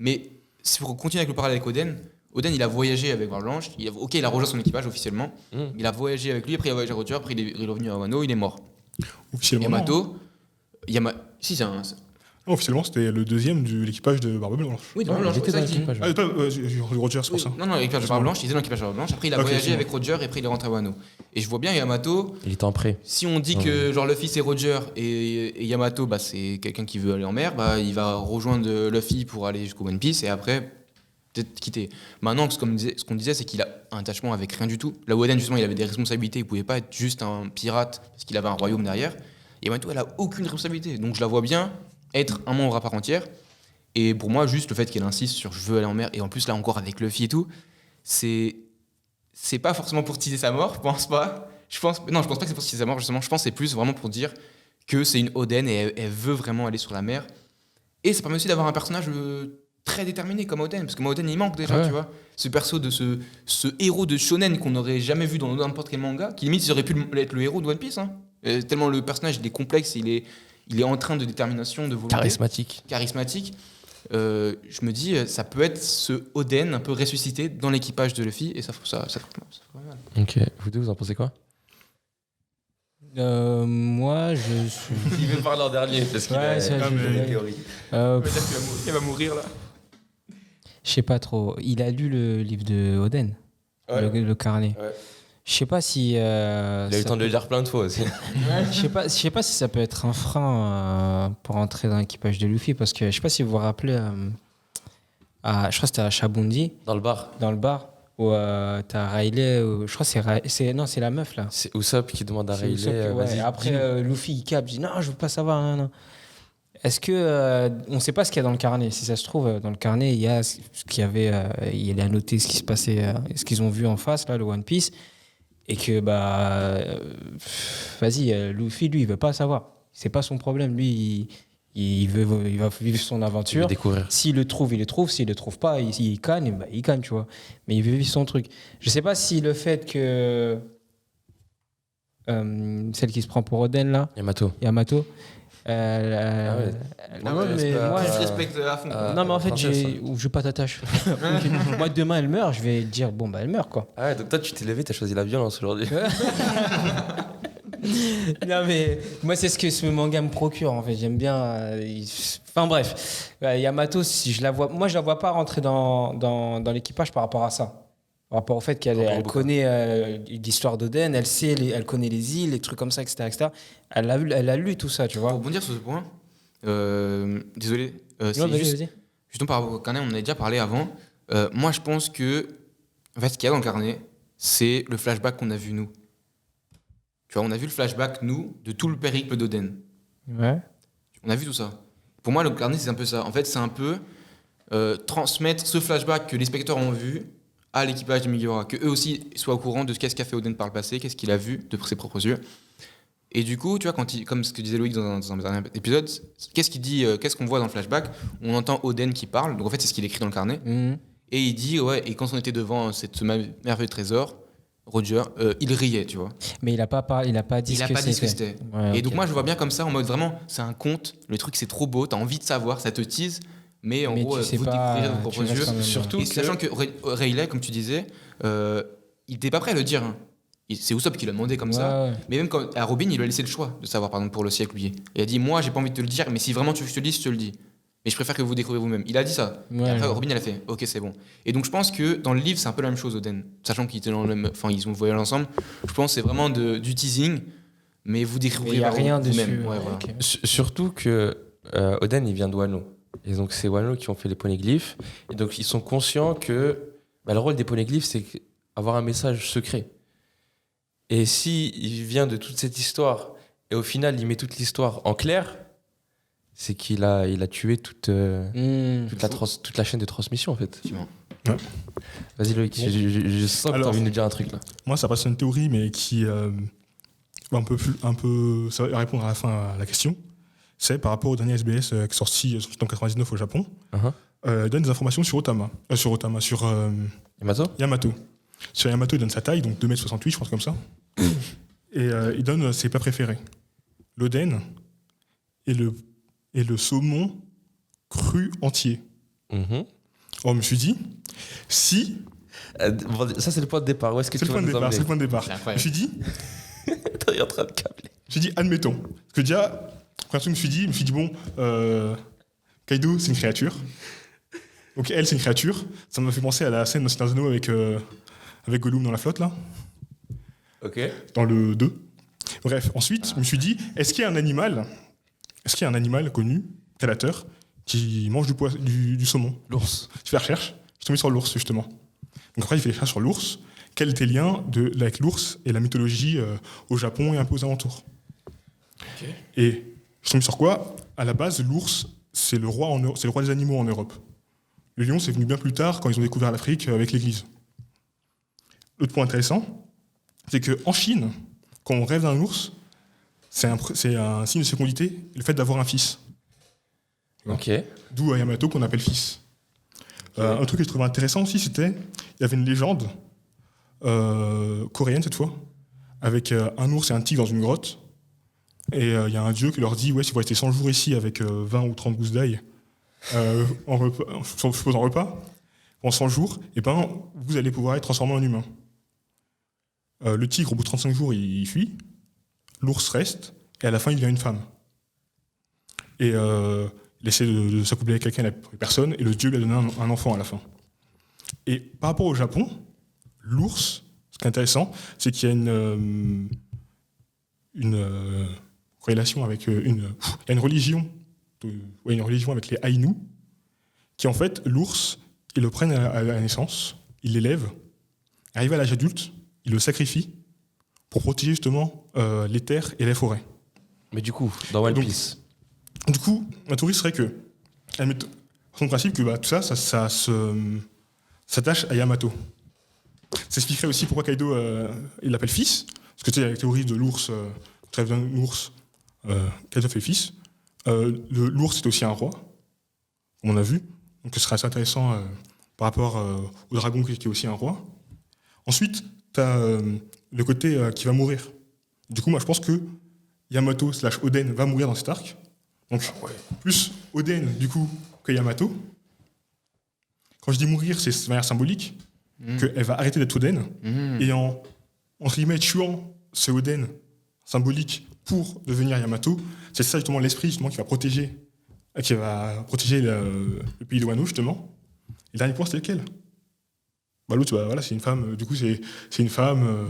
Mais si vous continuez avec le parallèle avec Oden, il a voyagé avec Barbe Blanche. Il a rejoint son équipage officiellement. Il a voyagé avec lui. Après, il a voyagé à Roger. Après, il est revenu à Wano. Il est mort.
Officiellement. Non.
Yamato, si c'est un.
Non, officiellement, c'était le deuxième de l'équipage de Barbe Blanche.
Oui, de Barbe Blanche.
il était
c'est
dans
ça que je dis.
l'équipage.
Ah, pas Roger, c'est pour
Oui,
ça.
non, l'équipage de Barbe Blanche, il était dans l'équipage de Barbe Blanche. Après, il a
Ok,
voyagé
c'est
avec Roger et après, il est rentré à Wano. Et je vois bien Yamato.
Il était en prêt.
Si on dit que genre Luffy c'est Roger et Yamato bah, c'est quelqu'un qui veut aller en mer, bah, il va rejoindre Luffy pour aller jusqu'au One Piece et après peut-être quitter. Maintenant, ce qu'on disait, c'est qu'il a un attachement avec rien du tout. Là où Oden, justement, il avait des responsabilités, il pouvait pas être juste un pirate parce qu'il avait un royaume derrière. Et Yamato, elle a aucune responsabilité. Donc je la vois bien être un membre à part entière. Et pour moi, juste le fait qu'elle insiste sur je veux aller en mer, et en plus là encore avec Luffy et tout, c'est pas forcément pour teaser sa mort, je pense pas. Je pense pas que c'est pour teaser sa mort, justement. Je pense que c'est plus vraiment pour dire que c'est une Oden et elle veut vraiment aller sur la mer. Et ça permet aussi d'avoir un personnage très déterminé comme Oden, parce que moi, Oden, il manque déjà,
Ouais.
tu vois. Ce perso de ce héros de shonen qu'on n'aurait jamais vu dans n'importe quel manga, qui limite, il aurait pu être le héros de One Piece. Hein. Tellement le personnage, il est complexe, il est empreint de détermination, de volonté. Charismatique. Je me dis, ça peut être ce Oden un peu ressuscité dans l'équipage de Luffy, et ça ferait pas mal.
Ok. Vous deux, vous en pensez quoi?
Moi, je suis.
Il veut parler en dernier parce qu'il
Ouais, ça,
Ah,
je-
mais-
théorie.
Il va mourir là.
Je sais pas trop. Il a lu le livre de Oden, le carnet.
Ouais.
Je sais pas si.
Il a eu le temps de le lire plein de fois aussi.
Je sais pas si ça peut être un frein pour entrer dans l'équipage de Luffy, parce que je sais pas si vous vous rappelez. Je crois que c'était à Shabundi,
Dans le bar,
dans le bar, où t'as Riley. Je crois que c'est la meuf là.
c'est Usopp qui demande à
C'est
Riley.
Usopp qui- ouais.
Vas-y,
Après,
dis-nous.
Luffy il capte, dit non, je veux pas savoir. Non. Est-ce que on sait pas ce qu'il y a dans le carnet? Si ça se trouve, dans le carnet, il y a ce qu'il y avait, il a noté ce qui se passait, ce qu'ils ont vu en face là, le One Piece, et que vas-y, Luffy lui, il veut pas savoir. C'est pas son problème. Lui, il va vivre son
Tu veux
aventure.
découvrir.
S'il le trouve, il le trouve. S'il le trouve pas, il canne, il canne, tu vois. Mais il veut vivre son truc. Je sais pas si le fait que celle qui se prend pour Oden là,
Yamato.
Yamato.
ouais.
Non, mais
pas-
moi,
Je respecte à fond.
non, mais en fait,
princesse,
je veux pas t'attacher. Moi, demain, elle meurt, je vais dire, bon, bah, elle meurt, quoi.
Ah ouais, donc toi, tu t'es levé, t'as choisi la violence aujourd'hui.
Non, mais moi, c'est ce que ce manga me procure, en fait. J'aime bien. Enfin, bref. Yamato, si je la vois. Moi, je la vois pas rentrer dans l'équipage par rapport à ça. Par rapport au fait qu'elle
Par rapport au
elle
bouquin.
connaît l'histoire d'Oden, elle connaît les îles, les trucs comme ça, etc. Elle a lu tout ça, tu
Pour
vois.
rebondir sur ce point, désolé, c'est
Ouais, vas-y,
juste,
vas-y.
justement par rapport au carnet, on en avait déjà parlé avant. Moi, je pense que en fait, ce qu'il y a dans le carnet, c'est le flashback qu'on a vu nous. Tu vois, on a vu le flashback, nous, de tout le périple d'Oden.
Ouais.
On a vu tout ça. Pour moi, le carnet, c'est un peu ça. En fait, c'est un peu transmettre ce flashback que les spectateurs ont vu à l'équipage de Mugiwara, que eux aussi soient au courant de ce qu'est-ce qu'a fait Oden par le passé, qu'est-ce qu'il a vu de ses propres yeux. Et du coup, tu vois, comme ce que disait Loïc dans un dernier épisode, qu'est-ce qu'il dit, qu'est-ce qu'on voit dans le flashback? On entend Oden qui parle, donc en fait, c'est ce qu'il écrit dans le carnet.
Mhm.
Et il dit, ouais, et quand on était devant ce merveilleux trésor, Roger, il riait, tu vois.
Mais il a pas dit
Il
ce
n'a
que
pas dit ce que
c'était.
c'était.
Ouais,
Et
ok.
donc moi je vois bien comme ça en mode vraiment c'est un conte, le truc c'est trop beau, t'as envie de savoir, ça te tease, mais en
Mais
gros
tu sais
vous
pas,
découvrirez de vos
tu
propres
restes
yeux.
quand même-
Surtout
Et sachant que Rayleigh, comme tu disais, il n'était pas prêt à le dire. Hein. C'est Usopp qui l'a demandé comme ça.
Ouais, ouais.
Mais même quand, à Robin, il lui a laissé le choix de savoir, par exemple, pour le siècle oublié. Il a dit, moi, j'ai pas envie de te le dire, mais si vraiment tu veux que je te le dise, je te le dis. Mais je préfère que vous découvriez vous-même. Il a dit ça.
Ouais,
et après,
ouais.
Robin, elle a fait, ok, c'est bon. Et donc, je pense que dans le livre, c'est un peu la même chose, Oden. Sachant qu'ils étaient dans le même, enfin, ils ont voyagé ensemble. Je pense que c'est vraiment du teasing, mais vous
Mais
découvrirez
il n'y a rien dessus.
vous-même. Ouais, voilà.
Ok.
Surtout que Oden, il vient de Wano. Et donc, c'est Wano qui ont fait les poneglyphes. Et donc, ils sont conscients que le rôle des poneglyphes, c'est avoir un message secret. Et si il vient de toute cette histoire, et au final, il met toute l'histoire en clair, c'est qu'il a tué toute la chaîne de transmission, en fait.
Effectivement.
Vas-y, Loïc,
Bon.
je sens que tu as
Alors-
envie de nous dire un truc, là.
Moi, ça passe une théorie, mais qui va ça va répondre à la fin à la question. C'est par rapport au dernier SBS qui est sorti en 1999 au Japon. Donne des informations sur sur
Yamato
Yamato. Sur Yamato, il donne sa taille, donc 2,68 m, je pense comme ça. Et il donne ses plats préférés. L'oden et le saumon cru entier.
Mhm.
Oh, je me suis dit, si...
Bon, ça, c'est le point de départ. Où est-ce que
C'est
tu
le
vas
point de
nous
départ, c'est le
emmener
point de départ.
C'est
Je me
incroyable.
suis dit,
Attends, il est en train de câbler.
admettons. Parce que déjà, première chose que je me suis dit, bon, Kaido, c'est une créature. Donc elle, c'est une créature. Ça m'a fait penser à la scène dans Seigneur des Anneaux avec Gollum dans la flotte, là,
Ok.
dans le 2. Bref, ensuite, je me suis dit, est-ce qu'il y a un animal connu, prédateur, qui mange du saumon?
L'ours.
Je fais la recherche, je suis tombé sur l'ours, justement. Donc après, j'ai fait les recherches sur l'ours. Quel était le lien avec l'ours et la mythologie au Japon et un peu aux alentours? Et je suis tombé sur quoi? À la base, l'ours, c'est le roi des animaux en Europe. Le lion, c'est venu bien plus tard, quand ils ont découvert l'Afrique avec l'Église. L'autre point intéressant, c'est qu'en Chine, quand on rêve d'un ours, c'est un signe de fécondité, le fait d'avoir un fils.
Ok.
D'où à Yamato qu'on appelle fils. Un truc que je trouvais intéressant aussi, il y avait une légende coréenne cette fois, avec un ours et un tigre dans une grotte. Et il y a un dieu qui leur dit, ouais, si vous restez 100 jours ici avec 20 ou 30 gousses d'ail, je suppose en repas, pendant 100 jours, et ben, vous allez pouvoir être transformé en humain. Le tigre, au bout de 35 jours, il fuit. L'ours reste, et à la fin, il devient une femme. Et il essaie de s'accoupler avec quelqu'un, personne, et le dieu lui a donné un enfant à la fin. Et par rapport au Japon, l'ours, ce qui est intéressant, c'est qu'il y a une corrélation avec il y a une religion avec les Aïnous, qui en fait, l'ours, ils le prennent à la naissance, ils l'élèvent, arrivé à l'âge adulte, ils le sacrifient pour protéger justement les terres et les forêts.
Mais du coup, dans One Piece.
Du coup, ma théorie serait que, son principe que tout ça s'attache à Yamato. Ça expliquerait aussi pourquoi Kaido il l'appelle fils, parce que tu sais, il y a la théorie de l'ours, trêve d'un ours, Kaido fait fils. L'ours est aussi un roi, comme on a vu, donc ce serait assez intéressant par rapport au dragon qui est aussi un roi. Ensuite, tu as le côté qui va mourir. Du coup, moi je pense que Yamato / Oden va mourir dans cet arc. Donc, plus Oden, du coup, que Yamato. Quand je dis mourir, c'est de manière symbolique, qu'elle va arrêter d'être Oden, et entre guillemets, tuant ce Oden symbolique pour devenir Yamato, c'est ça justement l'esprit justement qui va protéger le pays de Wano, justement. Et le dernier point, c'était lequel ? L'autre, voilà, c'est une femme, du coup, c'est une femme...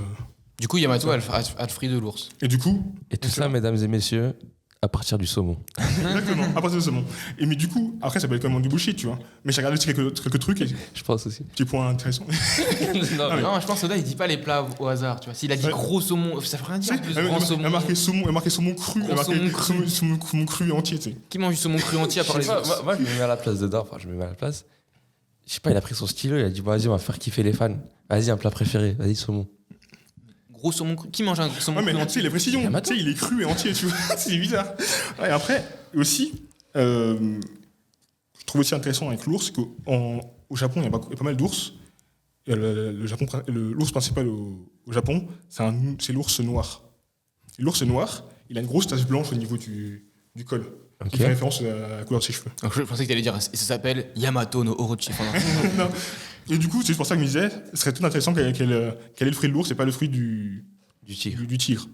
Du coup, Yamato a le fruit de l'ours.
Et du coup...
Et tout ça, mesdames et messieurs, à partir du saumon.
Exactement, à partir du saumon. Mais du coup, après, ça peut être quand même du bullshit, tu vois. Mais j'ai regardé aussi quelques trucs et...
Je pense aussi.
Petit point intéressant.
Non, je pense que Oda, il dit pas les plats au hasard, tu vois. S'il a dit gros saumon, ça veut rien dire en plus, grand saumon.
Il a marqué saumon cru. Il a marqué saumon cru entier, tu sais.
Qui mange du saumon cru entier à part les ours ?
Moi, je me mets à la place de Dor, je me mets à la place. Je sais pas, il a pris son stylo, il a dit, vas-y, on va faire kiffer les fans. Vas-y, un plat préféré, vas-y, saumon.
Gros saumon cru. Qui mange un gros saumon cru
mais tu sais, les précisions. Tu sais, il est cru et entier, tu vois. C'est bizarre. Et après, aussi, je trouve aussi intéressant avec l'ours qu'au Japon, il y a pas mal d'ours. L'ours principal au Japon, c'est l'ours noir. Et l'ours noir, il a une grosse tache blanche au niveau du col.
Okay.
Qui fait référence à la couleur de ses cheveux.
Donc, je pensais que tu allais dire, ça s'appelle Yamato no Orochi.
Non. Et du coup, c'est pour ça que je me disais, ce serait tout intéressant qu'elle ait le fruit de l'ours et pas le fruit du tigre.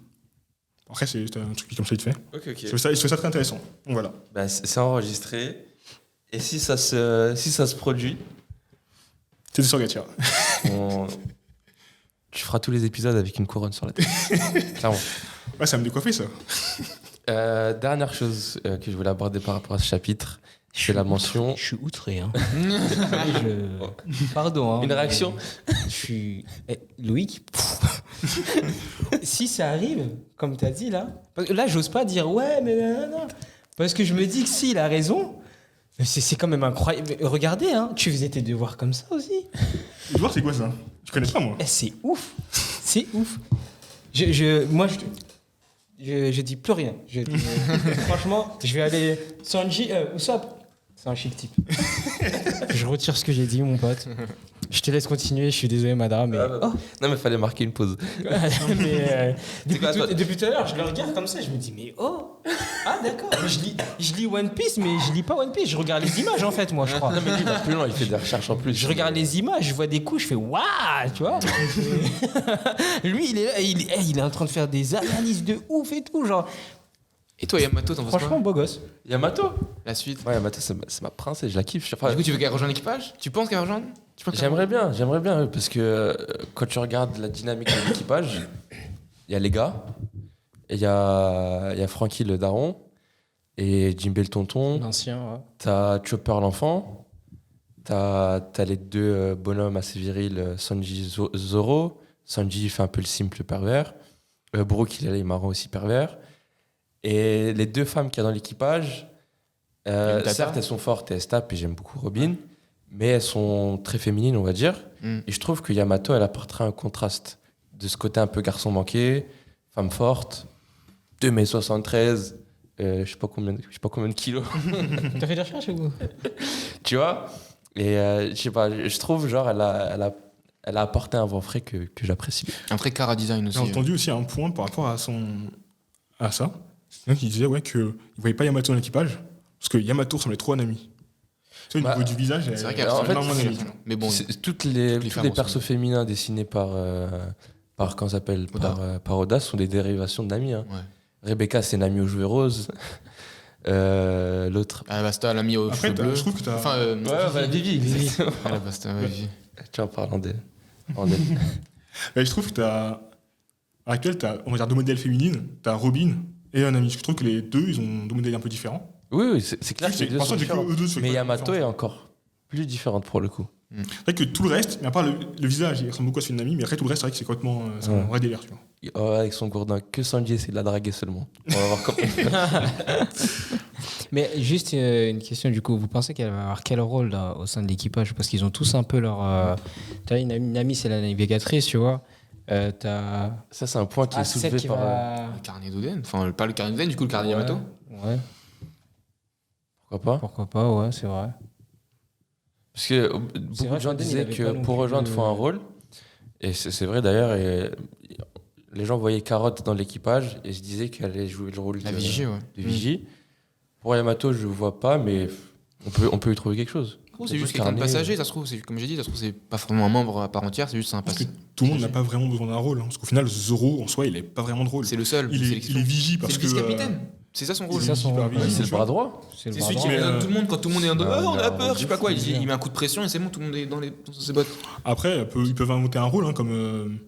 Après, c'est un truc comme ça, il te fait.
Ok.
Je trouve ça très intéressant. Donc voilà.
Bah, c'est enregistré. Et si ça se produit,
C'était sur Gatia.
Tu feras tous les épisodes avec une couronne sur la tête. Clairement.
Ouais, ça va me décoiffer, ça.
Dernière chose que je voulais aborder par rapport à ce chapitre, c'est la mention.
Je suis outré. Hein. Pardon. Hein,
Une réaction.
Je suis. Loïc, si ça arrive, comme tu as dit là, là, j'ose pas dire ouais, mais non. Parce que je me dis que s'il a raison, c'est quand même incroyable. Regardez, hein, tu faisais tes devoirs comme ça aussi.
Les devoirs, c'est quoi ça? Je connais pas, moi.
C'est ouf. C'est ouf. Je dis plus rien. Franchement, je vais aller. Sanji, Usopp, c'est un chic type. Je retire ce que j'ai dit, mon pote. Je te laisse continuer, je suis désolé, madame. Mais...
Non, mais fallait marquer une pause.
Depuis tout à l'heure, je le regarde comme ça, je me dis, mais oh. Ah, d'accord. Je lis One Piece, mais je lis pas One Piece, je regarde les images en fait, moi, je crois.
Non, mais lui, il va plus loin, il fait des recherches en plus.
Je regarde les images, je vois des coups, je fais waouh, tu vois. Lui, il est là, il est en train de faire des analyses de ouf et tout, genre.
Et toi, Yamato, t'en penses quoi?
Franchement, beau gosse.
Yamato.
La suite.
Ouais, Yamato, c'est ma princesse, je la kiffe.
Du coup, tu veux qu'elle rejoigne l'équipage? Tu penses qu'elle rejoigne?
J'aimerais bien, oui, parce que quand tu regardes la dynamique de l'équipage, il y a les gars, et il y a Franky le daron, et Jinbei le tonton.
L'ancien, ouais.
T'as Chopper l'enfant, t'as les deux bonhommes assez virils, Sanji Zoro. Sanji fait un peu le simple pervers. Brook, il est marrant aussi pervers. Et les deux femmes qu'il y a dans l'équipage, certes, elles sont fortes et elles se tapent, et j'aime beaucoup Robin, mais elles sont très féminines, on va dire. Et je trouve que Yamato, elle apporterait un contraste de ce côté un peu garçon manqué, femme forte, 2m73, je sais pas combien de kilos.
T'as fait des recherches ou?
Tu vois? Et je sais pas, je trouve genre elle a apporté un vent frais que j'apprécie.
Un vrai cara design aussi.
J'ai entendu aussi un point par rapport à ça. C'est quelqu'un qui disait qu'il ne voyait pas Yamato dans l'équipage, parce que Yamato ressemblait trop à Nami. Tu sais, au
Bah,
niveau du visage,
C'est vrai
elle
qu'elle
en
ressemble
fait,
énormément à
Nami.
Nami. Mais bon,
Tous
les
les
femmes
persos
ressemblent.
féminins dessinés par comment ça s'appelle
Oda.
par Oda sont des dérivations de Nami. Hein.
ouais.
Rebecca, c'est Nami aux cheveux roses. L'autre.
Ah, Basta, elle a mis aux
Après,
cheveux bleus.
je trouve que t'as.
Enfin,
Vivi. exactement.
ah, Basta, ouais, Vivi.
Tu en parles en d'elle.
Je trouve que t'as. À laquelle t'as, on va dire, deux modèles féminines, t'as Robin et Nami. Je trouve que les deux, ils ont deux modèles un peu différents.
Oui, c'est clair que les deux
Pour
sont
l'instant, j'ai que
différents.
eux deux sur
Mais
les
Yamato est
différents.
encore plus différente pour le coup.
C'est vrai que tout le reste, mais à part le visage, il ressemble beaucoup à celui de Nami, mais après tout le reste, c'est vrai que c'est complètement. C'est un vrai délire, tu vois.
Avec son gourdin, que Sanji essaie de la draguer seulement. On va voir comment.
Mais juste une question du coup, vous pensez qu'elle va avoir quel rôle là, au sein de l'équipage? Parce qu'ils ont tous un peu leur. T'as une Nami, c'est la navigatrice, tu vois. T'as.
Ça, c'est un point qui est
Aset
soulevé
qui
par.
va.
Le carnet d'Oden. Enfin, pas le carnet d'Oden, du coup, le carnet Yamato.
Ouais,
Pourquoi pas
pourquoi pas, ouais, c'est vrai.
Parce que
C'est
beaucoup
vrai
de gens
qu'Oden, il
disaient
avait
que
pas non
pour
plus
rejoindre,
de-
il faut un rôle. Et c'est vrai d'ailleurs. Et les gens voyaient Carotte dans l'équipage et se disaient qu'elle allait jouer le rôle
La vigie, ouais.
de Vigie. Pour Yamato, je ne vois pas, mais on peut y trouver quelque chose.
C'est juste quelqu'un de passager, ça se trouve, comme j'ai dit, ça se trouve, c'est pas forcément un membre à part entière, c'est juste un
Parce que
passager.
tout le monde n'a pas vraiment besoin d'un rôle. Parce qu'au final, Zoro, en soi, il n'a pas vraiment de rôle.
C'est le seul.
Il est vigie parce
C'est
que.
le vice-capitaine. C'est ça son rôle.
C'est ça son
super
rôle.
vigie,
C'est
tu
le
vois.
bras droit.
C'est le
C'est
bras
celui qui
droit.
donne tout le monde quand tout le monde est en
Ah,
on a
non,
peur, je sais pas quoi.
fou,
Il met un coup de pression et c'est bon, tout le monde est dans ses bottes.
Après, ils peuvent inventer un rôle, hein, comme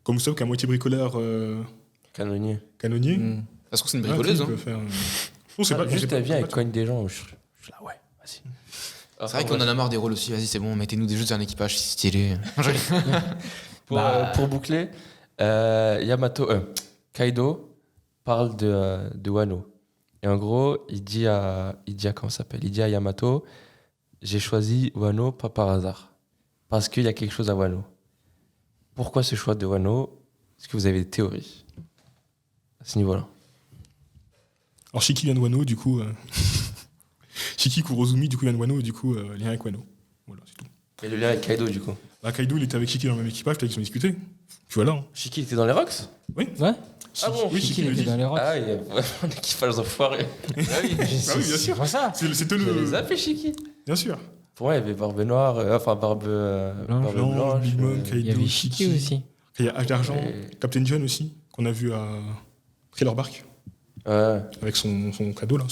Usopp qui est à moitié bricoleur
Canonnier.
canonnier.
Mm.
Ça se trouve, c'est une
Ouais,
bricoleuse.
tu
hein.
peux faire, on sait pas, on sait
Juste,
pas-
elle vient,
on sait
elle
pas
cogne des gens. Je suis là, ouais, vas-y.
C'est vrai qu'on en a marre des rôles aussi. Vas-y, c'est bon, mettez-nous des jeux sur un équipage, c'est stylé.
Pour boucler, Kaido parle de Wano. Et en gros, il dit à comment ça s'appelle? Il dit à Yamato, j'ai choisi Wano pas par hasard, parce qu'il y a quelque chose à Wano. Pourquoi ce choix de Wano? Est-ce que vous avez des théories à ce niveau-là?
Alors Shiki vient de Wano, du coup. Shiki Kurozumi, du coup, vient de Wano, et du coup, lien avec Wano. Voilà, c'est tout.
Et le lien avec Kaido, du coup.
Bah, Kaido, il était avec Shiki dans le même équipage, peut-être qu'ils ont discuté. Puis voilà. Hein.
Shiki était dans les Rocks?
Ouais.
Ah bon?
Oui,
Shiki,
Shiki
il
le
était
dit.
dans les rocks.
Ah, il y a vraiment un équipage d'enfoirés.
Ah oui, bien sûr.
C'est ça.
C'était
Je les
le.
ai fait Shiki.
Bien sûr.
Pour moi, il y avait Barbe Noire, barbe
Blanche,
blanche.
Big Mom,
Il y
Kaido,
avait Shiki aussi.
Il y a H d'argent,
Et-
Captain John aussi, qu'on a vu à Thriller Bark,
Ouais.
avec son cadeau là.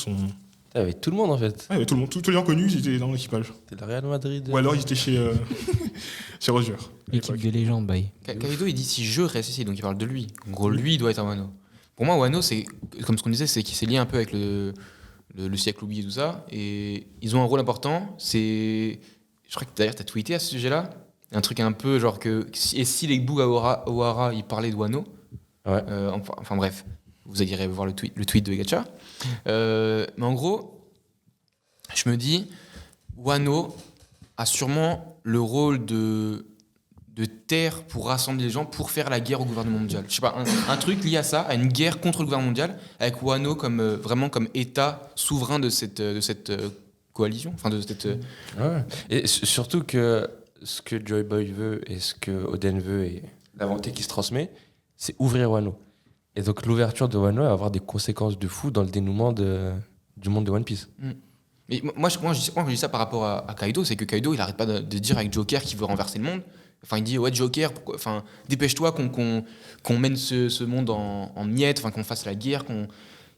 Il y avait tout le monde en fait.
Ouais, tout le monde, tous les gens connus, ils étaient dans l'équipage.
C'était le Real Madrid.
Ou alors ils étaient chez Roger. à
L'équipe
l'époque.
des légendes, bye.
Kaido, il dit si je reste ici, donc il parle de lui. En gros, lui, il doit être un Wano. Pour moi, Wano, c'est comme ce qu'on disait, c'est qu'il s'est lié un peu avec le siècle oublié et tout ça. Et ils ont un rôle important. Je crois que d'ailleurs, tu as tweeté à ce sujet-là. Un truc un peu genre que. Et si les Bug Ohara, ils parlaient de Wano.
Ouais.
Enfin bref, vous irez voir le tweet de Gacha. Mais en gros, je me dis, Wano a sûrement le rôle de terre pour rassembler les gens, pour faire la guerre au gouvernement mondial. Je sais pas, un truc lié à ça, à une guerre contre le gouvernement mondial, avec Wano comme vraiment comme État souverain de cette coalition, enfin de cette.
Ouais. Et surtout que ce que Joy Boy veut et ce que Oden veut et la volonté qui se transmet, c'est ouvrir Wano. Et donc l'ouverture de Wano va avoir des conséquences de fou dans le dénouement du monde de One Piece.
Mais moi, je dis ça par rapport à Kaido, c'est que Kaido, il arrête pas de dire avec Joker qu'il veut renverser le monde. Enfin, il dit ouais Joker, enfin dépêche-toi qu'on mène ce monde en miettes, enfin qu'on fasse la guerre,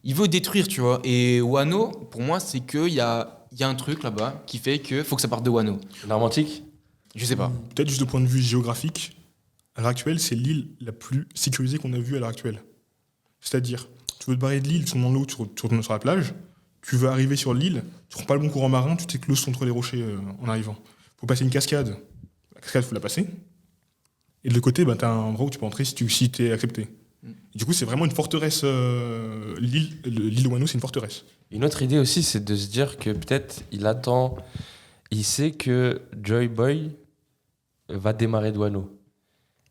il veut détruire, tu vois. Et Wano, pour moi, c'est qu'il y a un truc là-bas qui fait que faut que ça parte de Wano.
Romantique.
Je sais pas.
Peut-être juste de point de vue géographique, à l'heure actuelle, c'est l'île la plus sécurisée qu'on a vue à l'heure actuelle. C'est-à-dire, tu veux te barrer de l'île, tu montes l'eau, tu retournes sur la plage, tu veux arriver sur l'île, tu prends pas le bon courant marin, tu t'écloses contre les rochers en arrivant. Faut passer une cascade. La cascade, faut la passer. Et de l'autre côté, bah, tu as un endroit où tu peux entrer si tu es accepté. Et du coup, c'est vraiment une forteresse. L'île Wano, c'est une forteresse.
Une autre idée aussi, c'est de se dire que peut-être il sait que Joy Boy va démarrer de Wano.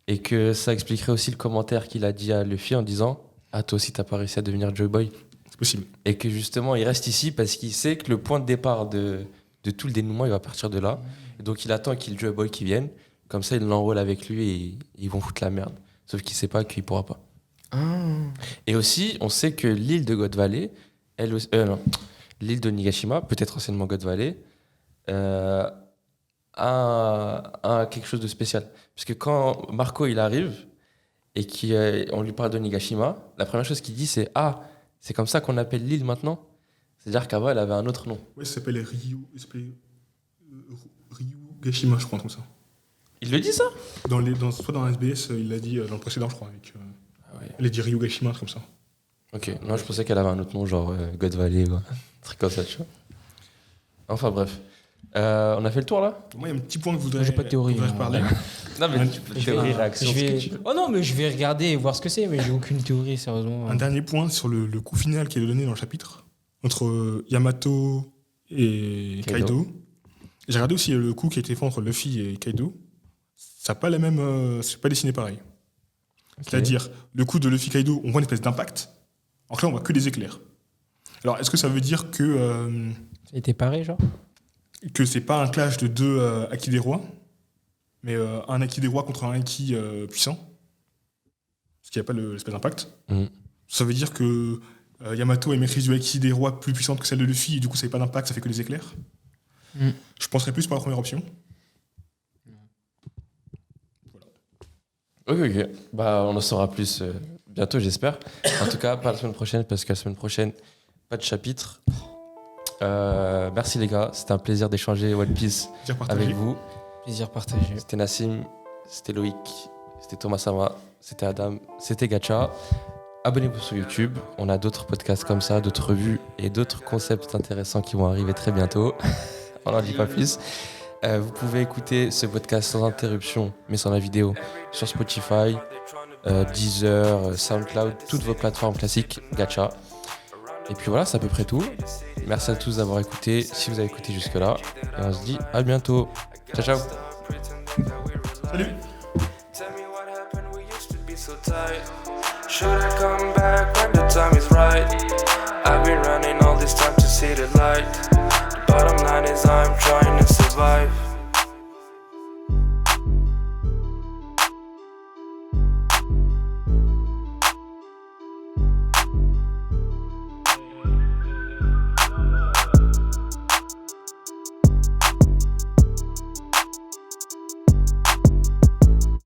Et que ça expliquerait aussi le commentaire qu'il a dit à Luffy en disant « Ah, toi aussi, t'as pas réussi à devenir Joy Boy ?»
C'est possible.
Et que justement, il reste ici parce qu'il sait que le point de départ de de tout le dénouement, il va partir de là. Et donc il attend qu'il Joe Boy qui vienne. Comme ça, il l'enrôle avec lui et ils vont foutre la merde. Sauf qu'il sait pas qu'il pourra pas. Et aussi, on sait que l'île de God Valley, l'île de Nigashima, peut-être anciennement God Valley, a quelque chose de spécial. Parce que quand Marco il arrive et qu'on lui parle de Nigashima, la première chose qu'il dit c'est « Ah, c'est comme ça qu'on appelle l'île maintenant ?» C'est-à-dire qu'avant, elle avait un autre nom.
Ouais, ça s'appelait Ryugashima, je crois, comme ça.
Il le dit ça?
Soit dans SBS, il l'a dit dans le précédent, je crois. Il a dit Ryugashima, comme ça.
Ok, non, je pensais qu'elle avait un autre nom, genre God Valley, quoi. Un truc comme ça, tu vois. Enfin, bref. On a fait le tour, là?
Moi, il y a un petit point que je voudrais,
J'ai pas de théorie,
parler.
Non, mais tu peux théorie, réaction, ce que tu veux.
Oh non, mais je vais regarder et voir ce que c'est, mais j'ai aucune théorie, sérieusement.
Un dernier point sur le coup final qui est donné dans le chapitre, entre Yamato et Kaido. J'ai regardé aussi le coup qui a été fait entre Luffy et Kaido. Ça n'a pas la même... c'est pas dessiné pareil. Okay. C'est-à-dire, le coup de Luffy-Kaido, on voit une espèce d'impact. Alors là, on voit que des éclairs. Alors, est-ce que ça veut dire que...
ça a été pareil, genre?
Que c'est pas un clash de deux Haki des rois, mais un Haki des rois contre un Haki puissant, parce qu'il n'y a pas l'espèce d'impact. Ça veut dire que Yamato a une maîtrise du Haki des rois plus puissante que celle de Luffy, et du coup ça n'a pas d'impact, ça fait que des éclairs. Je penserais plus pour la première option.
Ok. Bah, on en saura plus bientôt, j'espère. En tout cas, pas la semaine prochaine, parce que la semaine prochaine, pas de chapitre. Merci les gars, c'était un plaisir d'échanger One Piece avec vous.
Plaisir partagé.
C'était Nassim, c'était Loïc, c'était Thomas Sama, c'était Adam, c'était Gacha. Abonnez-vous sur YouTube, on a d'autres podcasts comme ça, d'autres revues et d'autres concepts intéressants qui vont arriver très bientôt. On n'en dit pas plus. Vous pouvez écouter ce podcast sans interruption, mais sans la vidéo, sur Spotify, Deezer, SoundCloud, toutes vos plateformes classiques, Gacha. Et puis voilà, c'est à peu près tout. Merci à tous d'avoir écouté, si vous avez écouté jusque-là. Et on se dit à bientôt. Ciao, ciao.
Salut.
Should I come back when the time is right? I've been running all this time to see the light. The bottom line is I'm trying to survive.